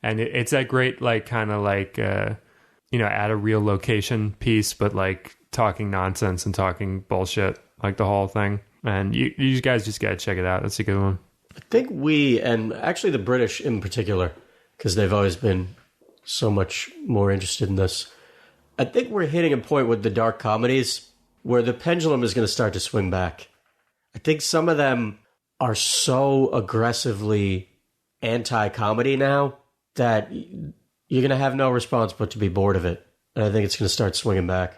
and it's that great like kind of like you know, at a real location piece, but like talking nonsense and talking bullshit, like the whole thing. And you guys just gotta check it out. That's a good one. I think we, and actually the British in particular, because they've always been so much more interested in this. I think we're hitting a point with the dark comedies where the pendulum is going to start to swing back. I think some of them are so aggressively anti-comedy now that you're going to have no response but to be bored of it. And I think it's going to start swinging back.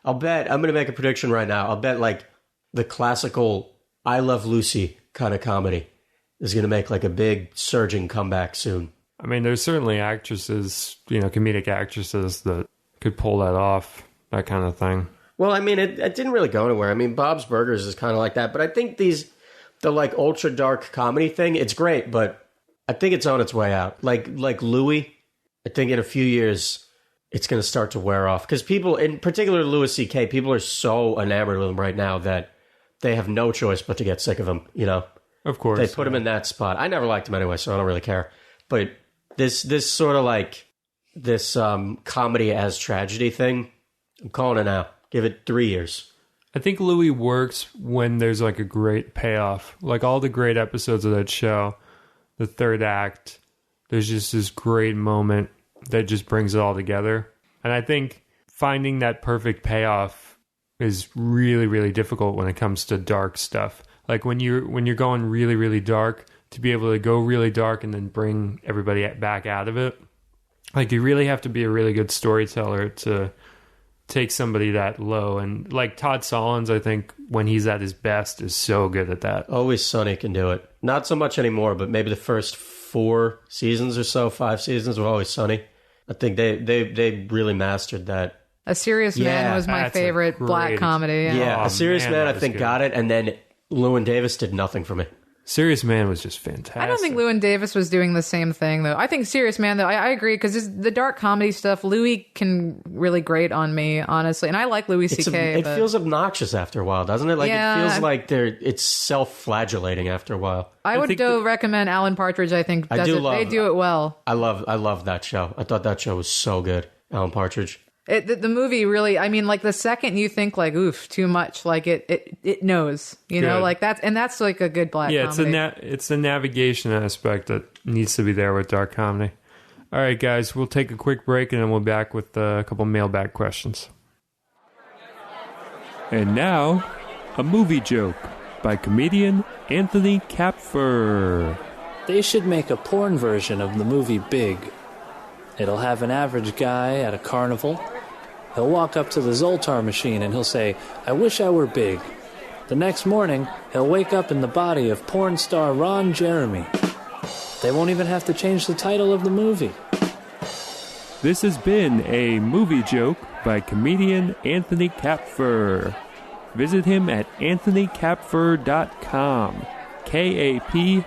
I'm going to make a prediction right now. I'll bet like the classical I Love Lucy kind of comedy is going to make like a big surging comeback soon. I mean, there's certainly actresses, comedic actresses that could pull that off, that kind of thing. Well, I mean, it didn't really go anywhere. I mean, Bob's Burgers is kind of like that. But I think the like ultra dark comedy thing, it's great, but I think it's on its way out. Like Louis, I think in a few years it's going to start to wear off. Because people, in particular Louis C.K., people are so enamored with him right now that they have no choice but to get sick of him, Of course. They put him in that spot. I never liked him anyway, so I don't really care. But this sort of like, this comedy as tragedy thing, I'm calling it now. Give it 3 years. I think Louis works when there's like a great payoff. Like all the great episodes of that show, the third act, there's just this great moment that just brings it all together. And I think finding that perfect payoff is really, really difficult when it comes to dark stuff. Like when you're going really, really dark, to be able to go really dark and then bring everybody back out of it. Like you really have to be a really good storyteller to take somebody that low. And like Todd Solondz, I think when he's at his best is so good at that. Always Sunny can do it. Not so much anymore, but maybe the first 4 seasons or so, 5 seasons were Always Sunny. I think they really mastered that. A Serious Man was my favorite black comedy. Yeah, Oh, A Serious Man I think good. got it, and then Llewyn Davis did nothing for me. Serious Man was just fantastic. I don't think Llewyn Davis was doing the same thing, though. I think Serious Man, though, I agree, because the dark comedy stuff, Louis can really grate on me, honestly. And I like Louis C.K. It feels obnoxious after a while, doesn't it? Like it feels like it's self-flagellating after a while. I would recommend Alan Partridge, I think. They do it well. I love that show. I thought that show was so good, Alan Partridge. The movie really, I mean, like the second you think like, oof, too much, like it knows, like that's like a good black comedy. It's the navigation aspect that needs to be there with dark comedy. All right, guys, we'll take a quick break and then we'll be back with a couple mailbag questions. And now, a movie joke by comedian Anthony Kapfer. They should make a porn version of the movie Big. It'll have an average guy at a carnival. He'll walk up to the Zoltar machine and he'll say, "I wish I were big." The next morning, he'll wake up in the body of porn star Ron Jeremy. They won't even have to change the title of the movie. This has been a movie joke by comedian Anthony Kapfer. Visit him at anthonykapfer.com. Kapfer.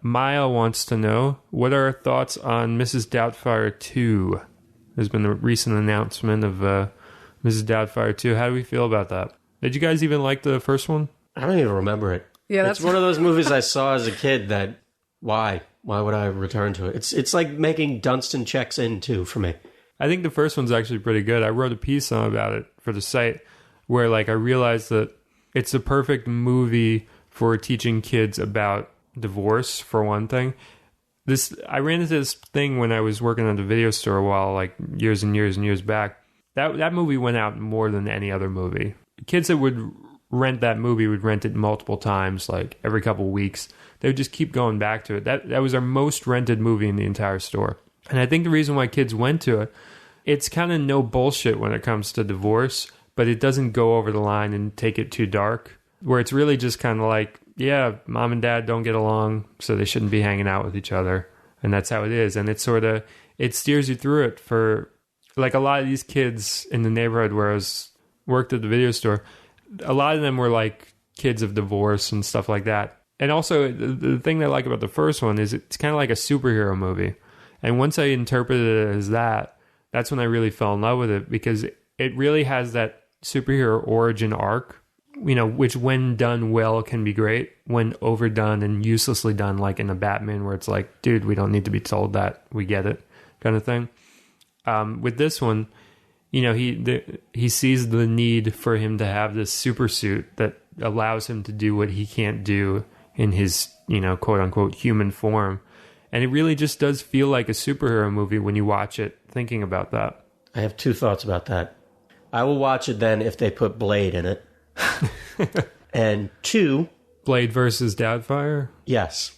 Maya wants to know, what are our thoughts on Mrs. Doubtfire 2? There's been a recent announcement of Mrs. Doubtfire 2. How do we feel about that? Did you guys even like the first one? I don't even remember it. Yeah, it's one of those movies I saw as a kid that, why would I return to it? It's like making Dunstan checks in too for me. I think the first one's actually pretty good. I wrote a piece about it for the site where like I realized that it's a perfect movie for teaching kids about divorce, for one thing. I ran into this thing when I was working at a video store a while, like years and years and years back. That movie went out more than any other movie. Kids that would rent that movie would rent it multiple times, like every couple weeks. They would just keep going back to it. That was our most rented movie in the entire store. And I think the reason why kids went to it, it's kind of no bullshit when it comes to divorce, but it doesn't go over the line and take it too dark, where it's really just kind of like, yeah, mom and dad don't get along, so they shouldn't be hanging out with each other. And that's how it is. And it steers you through it for, like, a lot of these kids in the neighborhood where I worked at the video store, a lot of them were like kids of divorce and stuff like that. And also, the thing that I like about the first one is it's kind of like a superhero movie. And once I interpreted it as that's when I really fell in love with it, because it really has that superhero origin arc, which when done well can be great. When overdone and uselessly done, like in a Batman, where it's like, dude, we don't need to be told that, we get it, kind of thing. With this one, he sees the need for him to have this super suit that allows him to do what he can't do in his, quote unquote human form. And it really just does feel like a superhero movie when you watch it, thinking about that. I have 2 thoughts about that. I will watch it then if they put Blade in it. And 2... Blade versus Doubtfire? Yes.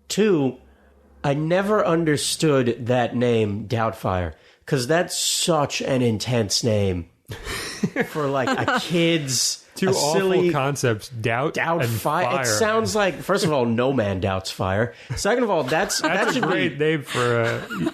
2, I never understood that name, Doubtfire, because that's such an intense name for like a kid's... Two awful silly concepts, doubt and fire. It sounds like, first of all, no man doubts fire. Second of all, that a should great name for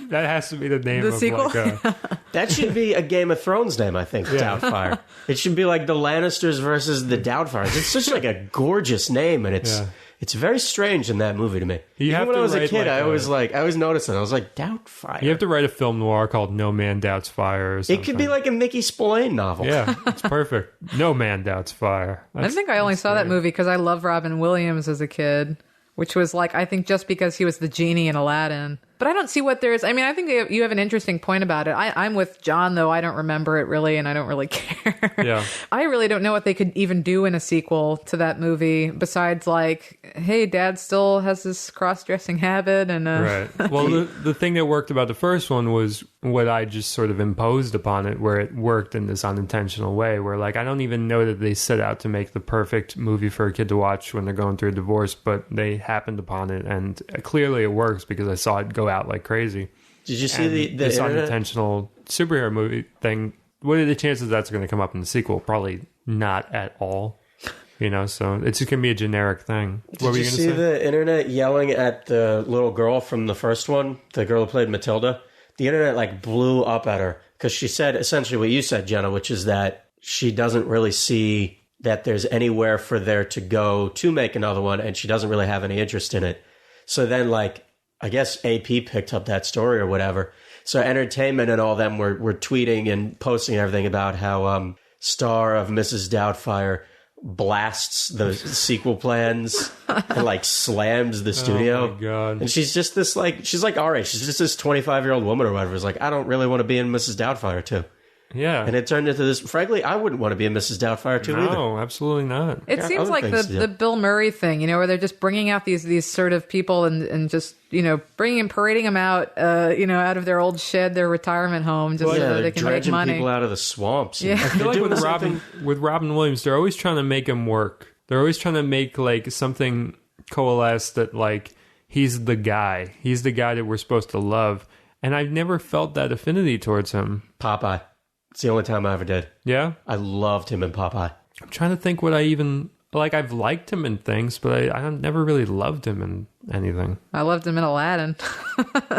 that has to be the name The of sequel? like that should be a Game of Thrones name, I think, Doubtfire. It should be like the Lannisters versus the Doubtfires. It's such like a gorgeous name, and it's very strange in that movie to me. Even when I was a kid, I always noticed it. I was like, Doubtfire. You have to write a film noir called No Man Doubts Fire or something. It could be like a Mickey Spillane novel. Yeah, it's perfect. No Man Doubts Fire. I think I only saw that movie because I loved Robin Williams as a kid, which was like, I think just because he was the genie in Aladdin. But I don't see what there is. I mean, I think you have an interesting point about it. I'm with John, though. I don't remember it really, and I don't really care. Yeah. I really don't know what they could even do in a sequel to that movie besides like, hey, Dad still has this cross-dressing habit. And Right. Well, the thing that worked about the first one was what I just sort of imposed upon it, where it worked in this unintentional way, where like I don't even know that they set out to make the perfect movie for a kid to watch when they're going through a divorce, but they happened upon it, and clearly it works because I saw it go out like crazy. Did you see the this internet? unintentional superhero movie thing? What are the chances that's going to come up in the sequel? Probably not at all. You know, so it's just going to be a generic thing. What were Did you you going to see say? the internet yelling at the little girl from the first one? The girl who played Matilda? The internet like blew up at her because she said essentially what you said, Jenna, which is that she doesn't really see that there's anywhere for there to go to make another one, and she doesn't really have any interest in it. So then, like, I guess AP picked up that story or whatever. So Entertainment and all them were tweeting and posting everything about how star of Mrs. Doubtfire blasts the sequel plans and like slams the studio. Oh my God. And she's just this like, she's like our age. She's just this 25-year-old woman or whatever. Is like, I don't really want to be in Mrs. Doubtfire too. Yeah. And it turned into this. Frankly, I wouldn't want to be in Mrs. Doubtfire too either. No, absolutely not. it Yeah, seems other like things to do. the Bill Murray thing, you know, where they're just bringing out these sort of people and just, you know, parading them out, you know, out of their old shed, their retirement home, just so they're they can make dredging money. people out of the swamps. Yeah. I feel like doing with the same Robin Williams, they're always trying to make him work. They're always trying to make like something coalesce that like he's the guy. He's the guy that we're supposed to love. And I've never felt that affinity towards him. Popeye. It's the only time I ever did. Yeah? I loved him in Popeye. I'm trying to think what I even... Like, I've liked him in things, but I never really loved him in anything. I loved him in Aladdin.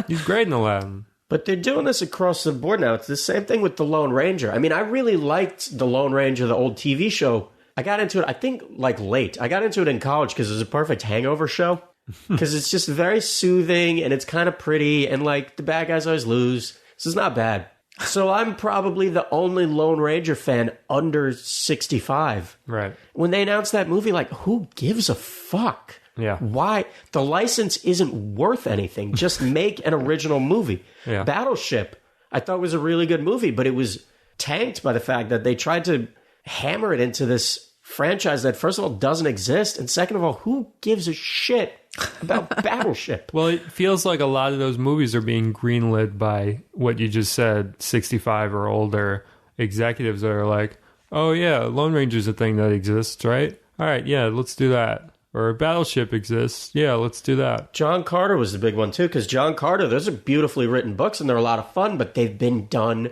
He's great in Aladdin. But they're doing this across the board now. It's the same thing with The Lone Ranger. I mean, I really liked The Lone Ranger, the old TV show. I got into it, I think, like late. I got into it in college because it was a perfect hangover show. Because it's just very soothing and it's kind of pretty. And, like, the bad guys always lose. This is not bad. So I'm probably the only Lone Ranger fan under 65. Right. When they announced that movie, like, who gives a fuck? Yeah. Why? The license isn't worth anything. Just make an original movie. Yeah. Battleship, I thought was a really good movie, but it was tanked by the fact that they tried to hammer it into this franchise that, first of all, doesn't exist, and second of all, who gives a shit about Battleship? Well, it feels like a lot of those movies are being greenlit by what you just said, 65 or older executives that are like, oh yeah, Lone Ranger's a thing that exists, right? All right, yeah, let's do that. Or Battleship exists. Yeah, let's do that. John Carter was the big one, too, because John Carter, those are beautifully written books, and they're a lot of fun, but they've been done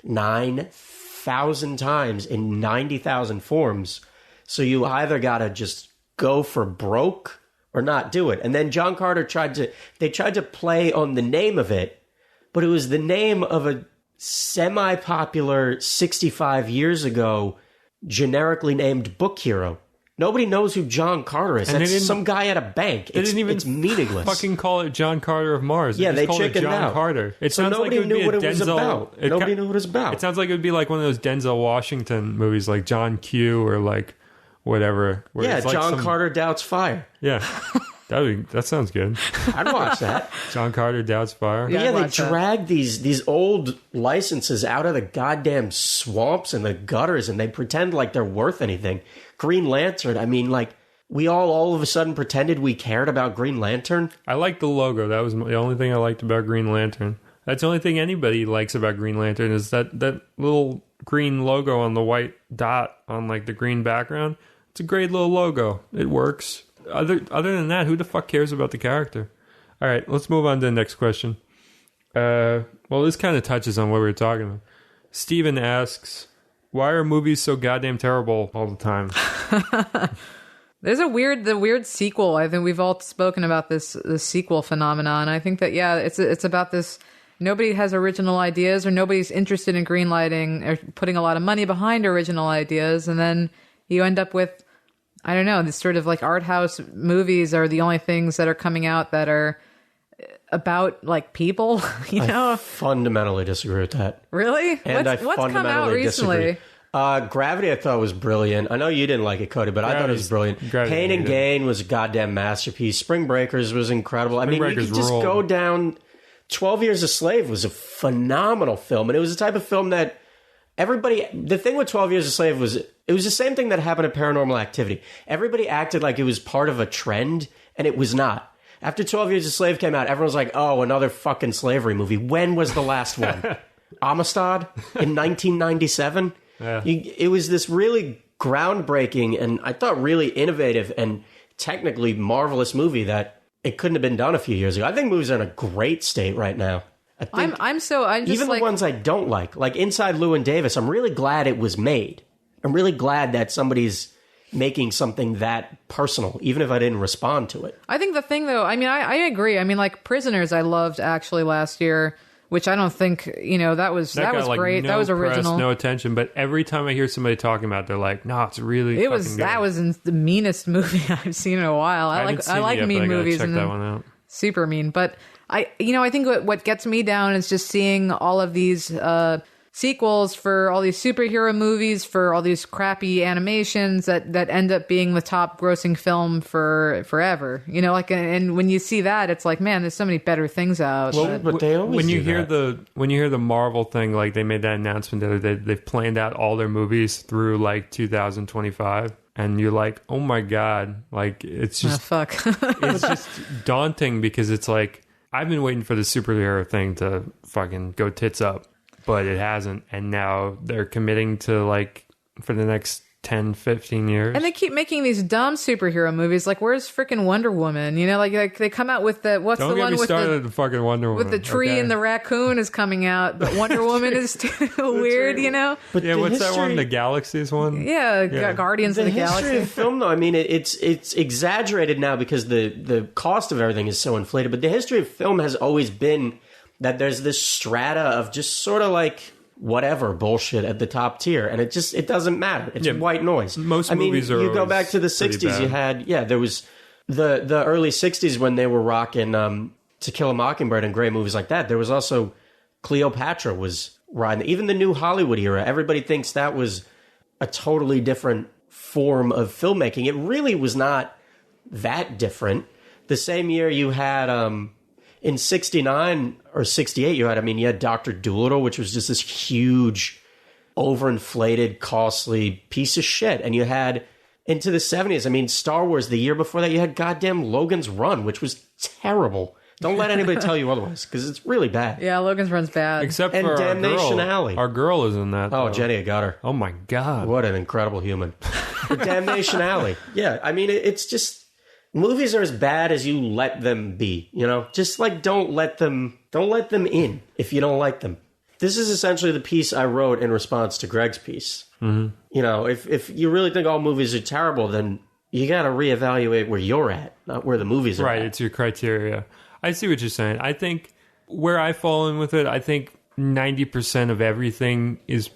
9,000 times in 90,000 forms. So you either got to just go for broke or not do it. And then John Carter tried to play on the name of it, but it was the name of a semi-popular 65 years ago generically named book hero. Nobody knows who John Carter is. And That's some guy at a bank. They didn't even it's meaningless. fucking call it John Carter of Mars. Yeah, they just called it chickened John out. Carter. It So sounds nobody like it would knew be what a it was Denzel, about. Nobody knew what it was about. It sounds like it would be like one of those Denzel Washington movies, like John Q or like whatever. Where Yeah, it's like John Carter Doubts Fire. Yeah, that sounds good. I'd watch that. John Carter Doubts Fire. Yeah, I'd they watch that. drag these old licenses out of the goddamn swamps and the gutters, and they pretend like they're worth anything. Green Lantern, I mean, like, we all of a sudden pretended we cared about Green Lantern. I liked the logo. That was the only thing I liked about Green Lantern. That's the only thing anybody likes about Green Lantern is that little green logo on the white dot on like the green background. It's a great little logo. It works. Other than that, who the fuck cares about the character? All right, let's move on to the next question. Well, this kind of touches on what we were talking about. Steven asks, why are movies so goddamn terrible all the time? There's the weird sequel. I think we've all spoken about this sequel phenomenon. I think that, yeah, it's about this. Nobody has original ideas, or nobody's interested in greenlighting or putting a lot of money behind original ideas. And then you end up with, I don't know, this sort of like art house movies are the only things that are coming out that are about like people, you know? I fundamentally disagree with that. Really? And What's come out recently? Disagree. Gravity I thought was brilliant. I know you didn't like it, Cody, but I thought it was brilliant. Pain and Gain was a goddamn masterpiece. Spring Breakers was incredible. I mean, you could just go down. 12 Years a Slave was a phenomenal film, and it was the type of film that everybody... The thing with 12 Years a Slave was... It was the same thing that happened at Paranormal Activity. Everybody acted like it was part of a trend, and it was not. After 12 Years a Slave came out, everyone was like, oh, another fucking slavery movie. When was the last one? Amistad in 1997? Yeah. It was this really groundbreaking and I thought really innovative and technically marvelous movie that it couldn't have been done a few years ago. I think movies are in a great state right now. I think I'm just even the ones I don't like Inside Llewyn Davis, I'm really glad it was made. I'm really glad that somebody's making something that personal, even if I didn't respond to it. I think the thing, though, I mean, I agree. I mean, like Prisoners, I loved actually last year, which I don't think, you know, that was like great. No that was original. Press, no attention. But every time I hear somebody talking about it, they're like, no, it's really it was fucking good. That was the meanest movie I've seen in a while. I like mean movies. Check that one out. Super mean. But I think what gets me down is just seeing all of these sequels for all these superhero movies, for all these crappy animations that end up being the top grossing film for forever. You know, like, and when you see that, it's like, man, there's so many better things out. Well, but they always when you do hear that. when you hear the Marvel thing, like they made that announcement the other day, they've planned out all their movies through like 2025. And you're like, oh my God, like it's just fuck. It's just daunting because it's like I've been waiting for the superhero thing to fucking go tits up, but it hasn't. And now they're committing to like for the next 10, 15 years. And they keep making these dumb superhero movies. Like, where's freaking Wonder Woman? You know, like they come out with the Don't get me started with fucking Wonder Woman. with the tree okay? and the raccoon is coming out, but Wonder Woman is too weird. You know? But yeah, what's that one? The Galaxies one? Yeah. Guardians of the history Galaxy. of film, though, I mean, it's exaggerated now because the cost of everything is so inflated. But the history of film has always been that there's this strata of just sort of like whatever bullshit at the top tier, and it doesn't matter. It's white noise. Most movies are. You go back to the '60s. You had there was the early '60s when they were rocking To Kill a Mockingbird and great movies like that. There was also Cleopatra was riding. Even the new Hollywood era, everybody thinks that was a totally different form of filmmaking. It really was not that different. The same year you had in 69 or 68, you had Dr. Dolittle, which was just this huge, overinflated, costly piece of shit. And you had into the 70s, I mean, Star Wars, the year before that, you had goddamn Logan's Run, which was terrible. Don't let anybody tell you otherwise, because it's really bad. Yeah, Logan's Run's bad. Except and for Damnation our girl. Alley. Our girl is in that. Oh, though. Jenny, I got her. Oh my God. What an incredible human. But Damnation Alley. Yeah, I mean, it's just... Movies are as bad as you let them be, you know? Just like don't let them in if you don't like them. This is essentially the piece I wrote in response to Greg's piece. Mm-hmm. You know, if you really think all movies are terrible, then you got to reevaluate where you're at, not where the movies are right, at. it's your criteria. I see what you're saying. I think where I fall in with it, I think 90% of everything is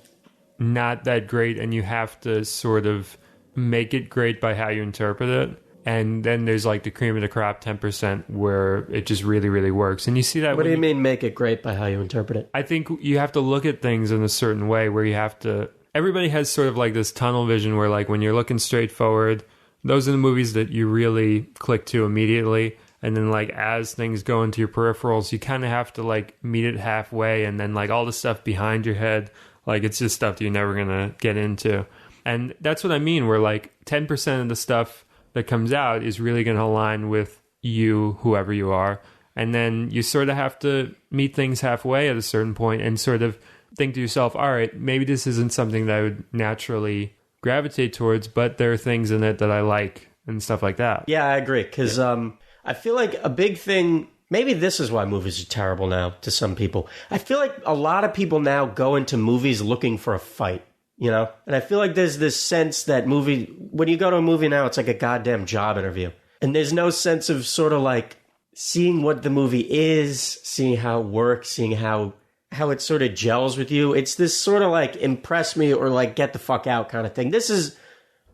not that great, and you have to sort of make it great by how you interpret it. And then there's like the cream of the crop 10% where it just really, really works. And you see that. What do you mean make it great by how you interpret it? I think you have to look at things in a certain way where you have to... Everybody has sort of like this tunnel vision where like when you're looking straight forward, those are the movies that you really click to immediately. And then like as things go into your peripherals, you kind of have to like meet it halfway. And then like all the stuff behind your head, like it's just stuff that you're never going to get into. And that's what I mean, where like 10% of the stuff that comes out is really going to align with you, whoever you are. And then you sort of have to meet things halfway at a certain point and sort of think to yourself, all right, maybe this isn't something that I would naturally gravitate towards, but there are things in it that I like and stuff like that. Yeah, I agree. Because I feel like a big thing, maybe this is why movies are terrible now to some people. I feel like a lot of people now go into movies looking for a fight, you know? And I feel like there's this sense that when you go to a movie now, it's like a goddamn job interview. And there's no sense of sort of like seeing what the movie is, seeing how it works, seeing how it sort of gels with you. It's this sort of like impress me or like get the fuck out kind of thing.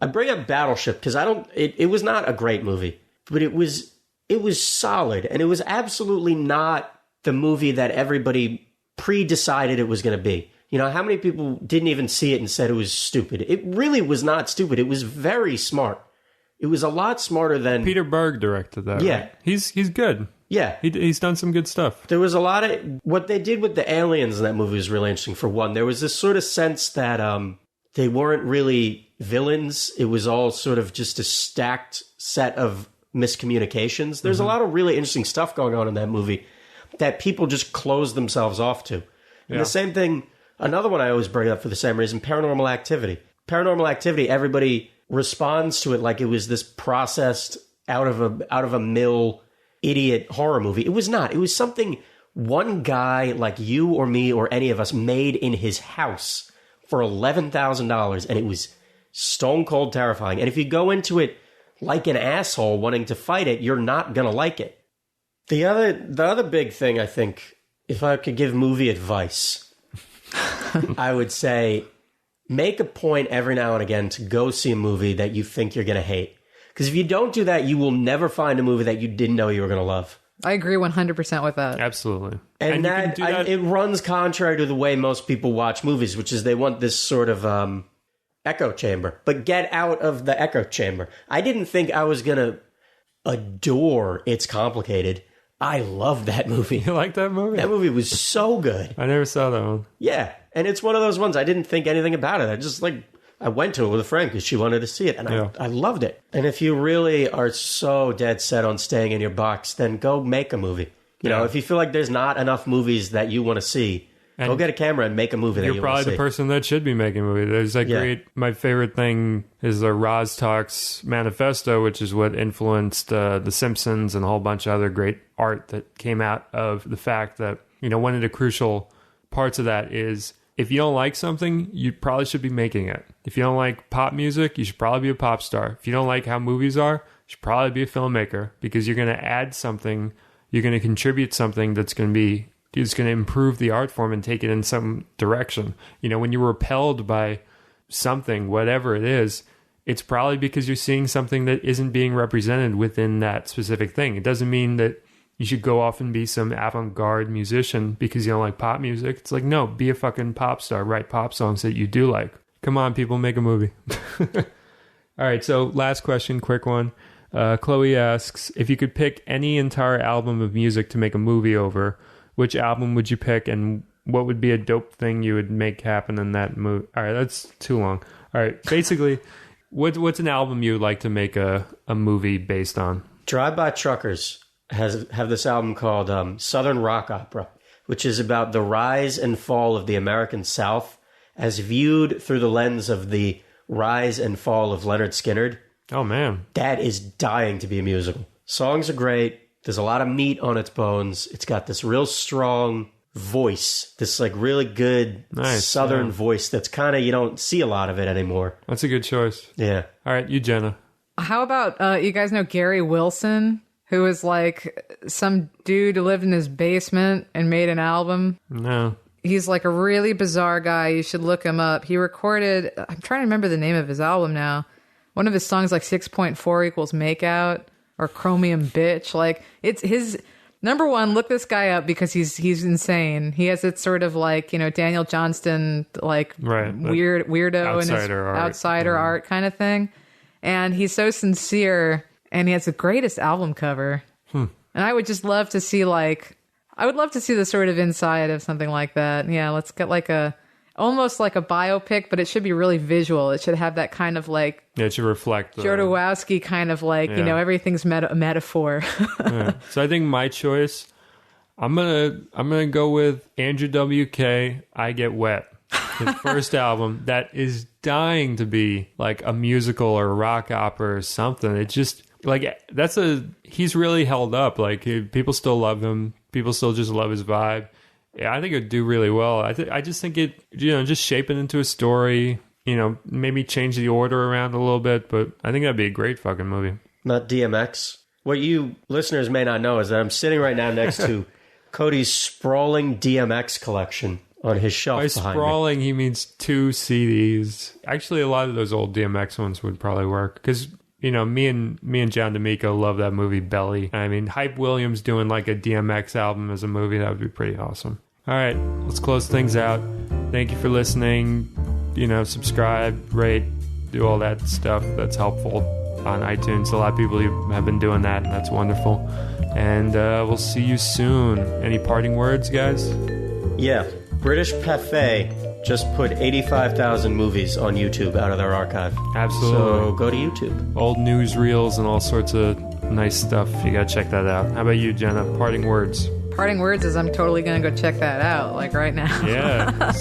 I bring up Battleship because it was not a great movie, but it was solid, and it was absolutely not the movie that everybody pre-decided it was going to be. You know, how many people didn't even see it and said it was stupid? It really was not stupid. It was very smart. It was a lot smarter than... Peter Berg directed that. Yeah. Right? He's good. Yeah. He's done some good stuff. There was a lot of... What they did with the aliens in that movie was really interesting, for one. There was this sort of sense that they weren't really villains. It was all sort of just a stacked set of miscommunications. There's a lot of really interesting stuff going on in that movie that people just close themselves off to. And the same thing, another one I always bring up for the same reason, Paranormal Activity. Paranormal Activity, everybody responds to it like it was this processed out of a mill idiot horror movie. It was not. It was something one guy like you or me or any of us made in his house for $11,000, and it was stone cold terrifying. And if you go into it like an asshole wanting to fight it, you're not going to like it. The other big thing, I think, if I could give movie advice, I would say make a point every now and again to go see a movie that you think you're going to hate. Because if you don't do that, you will never find a movie that you didn't know you were going to love. I agree 100% with that. Absolutely. And that it runs contrary to the way most people watch movies, which is they want this sort of echo chamber. But get out of the echo chamber. I didn't think I was going to adore It's Complicated. I love that movie. You like that movie? That movie was so good. I never saw that one. Yeah. And it's one of those ones I didn't think anything about it. I went to it with a friend because she wanted to see it, and I loved it. And if you really are so dead set on staying in your box, then go make a movie. You know, if you feel like there's not enough movies that you want to see, go get a camera and make a movie that you want to see. You're probably the person that should be making a movie. There's my favorite thing is the Roz Talks Manifesto, which is what influenced The Simpsons and a whole bunch of other great art that came out of the fact that, you know, one of the crucial parts of that is if you don't like something, you probably should be making it. If you don't like pop music, you should probably be a pop star. If you don't like how movies are, you should probably be a filmmaker, because you're going to add something, you're going to contribute something that's going to improve the art form and take it in some direction. You know, when you're repelled by something, whatever it is, it's probably because you're seeing something that isn't being represented within that specific thing. It doesn't mean that you should go off and be some avant-garde musician because you don't like pop music. It's like, no, be a fucking pop star. Write pop songs that you do like. Come on, people, make a movie. All right, so last question, quick one. Chloe asks, if you could pick any entire album of music to make a movie over, which album would you pick, and what would be a dope thing you would make happen in that movie? All right, that's too long. All right, basically, what's an album you would like to make a movie based on? Drive-By Truckers have this album called Southern Rock Opera, which is about the rise and fall of the American South as viewed through the lens of the rise and fall of Leonard Skinner. Oh, man. That is dying to be a musical. Songs are great. There's a lot of meat on its bones. It's got this real strong voice, this like really good Southern voice that's kind of, you don't see a lot of it anymore. That's a good choice. Yeah. All right, you, Jenna. How about, you guys know Gary Wilson, who was like some dude who lived in his basement and made an album? No. He's like a really bizarre guy. You should look him up. He recorded, I'm trying to remember the name of his album now. One of his songs like 6.4 equals Makeout or Chromium Bitch. Like, it's his number one, look this guy up because he's insane. He has it sort of like, you know, Daniel Johnston, like weirdo and his outsider art kind of thing. And he's so sincere, and he has the greatest album cover. And I would just love to see I would love to see the sort of inside of something like that. Yeah, let's get like a almost like a biopic, but it should be really visual. It should have that kind of like Yeah, it should reflect the... Jodorowsky kind of like, you Yeah. know, everything's a metaphor. Yeah. So I think my choice, I'm gonna go with Andrew WK, I Get Wet. His first album that is dying to be like a musical or a rock opera or something. It just like he's really held up. Like people still love him. People still just love his vibe. Yeah, I think it'd do really well. I just think it, you know, just shape it into a story. You know, maybe change the order around a little bit. But I think that'd be a great fucking movie. Not DMX. What you listeners may not know is that I'm sitting right now next to Cody's sprawling DMX collection on his shelf By behind sprawling, he means 2 CDs. Actually, a lot of those old DMX ones would probably work because, you know, me and John D'Amico love that movie Belly. I mean, Hype Williams doing like a DMX album as a movie, that would be pretty awesome. All right, let's close things out. Thank you for listening. You know, subscribe, rate, do all that stuff. That's helpful on iTunes. A lot of people have been doing that, and that's wonderful. And we'll see you soon. Any parting words, guys? me. Yeah, British Parfait just put 85,000 movies on YouTube out of their archive. Absolutely. So go to YouTube. Old newsreels and all sorts of nice stuff. You gotta check that out. How about you, Jenna? Parting words. Parting words is I'm totally going to go check that out, like right now. Yeah,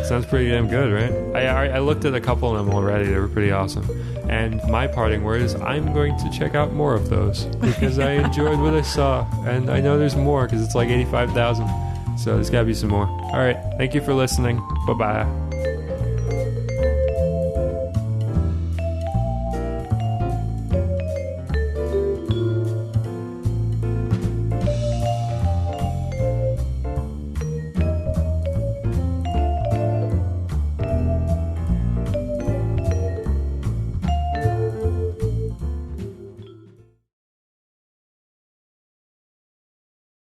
sounds pretty damn good, right? I looked at a couple of them already. They were pretty awesome. And my parting word is I'm going to check out more of those because I enjoyed what I saw. And I know there's more because it's like 85,000. So there's got to be some more. All right. Thank you for listening. Bye-bye.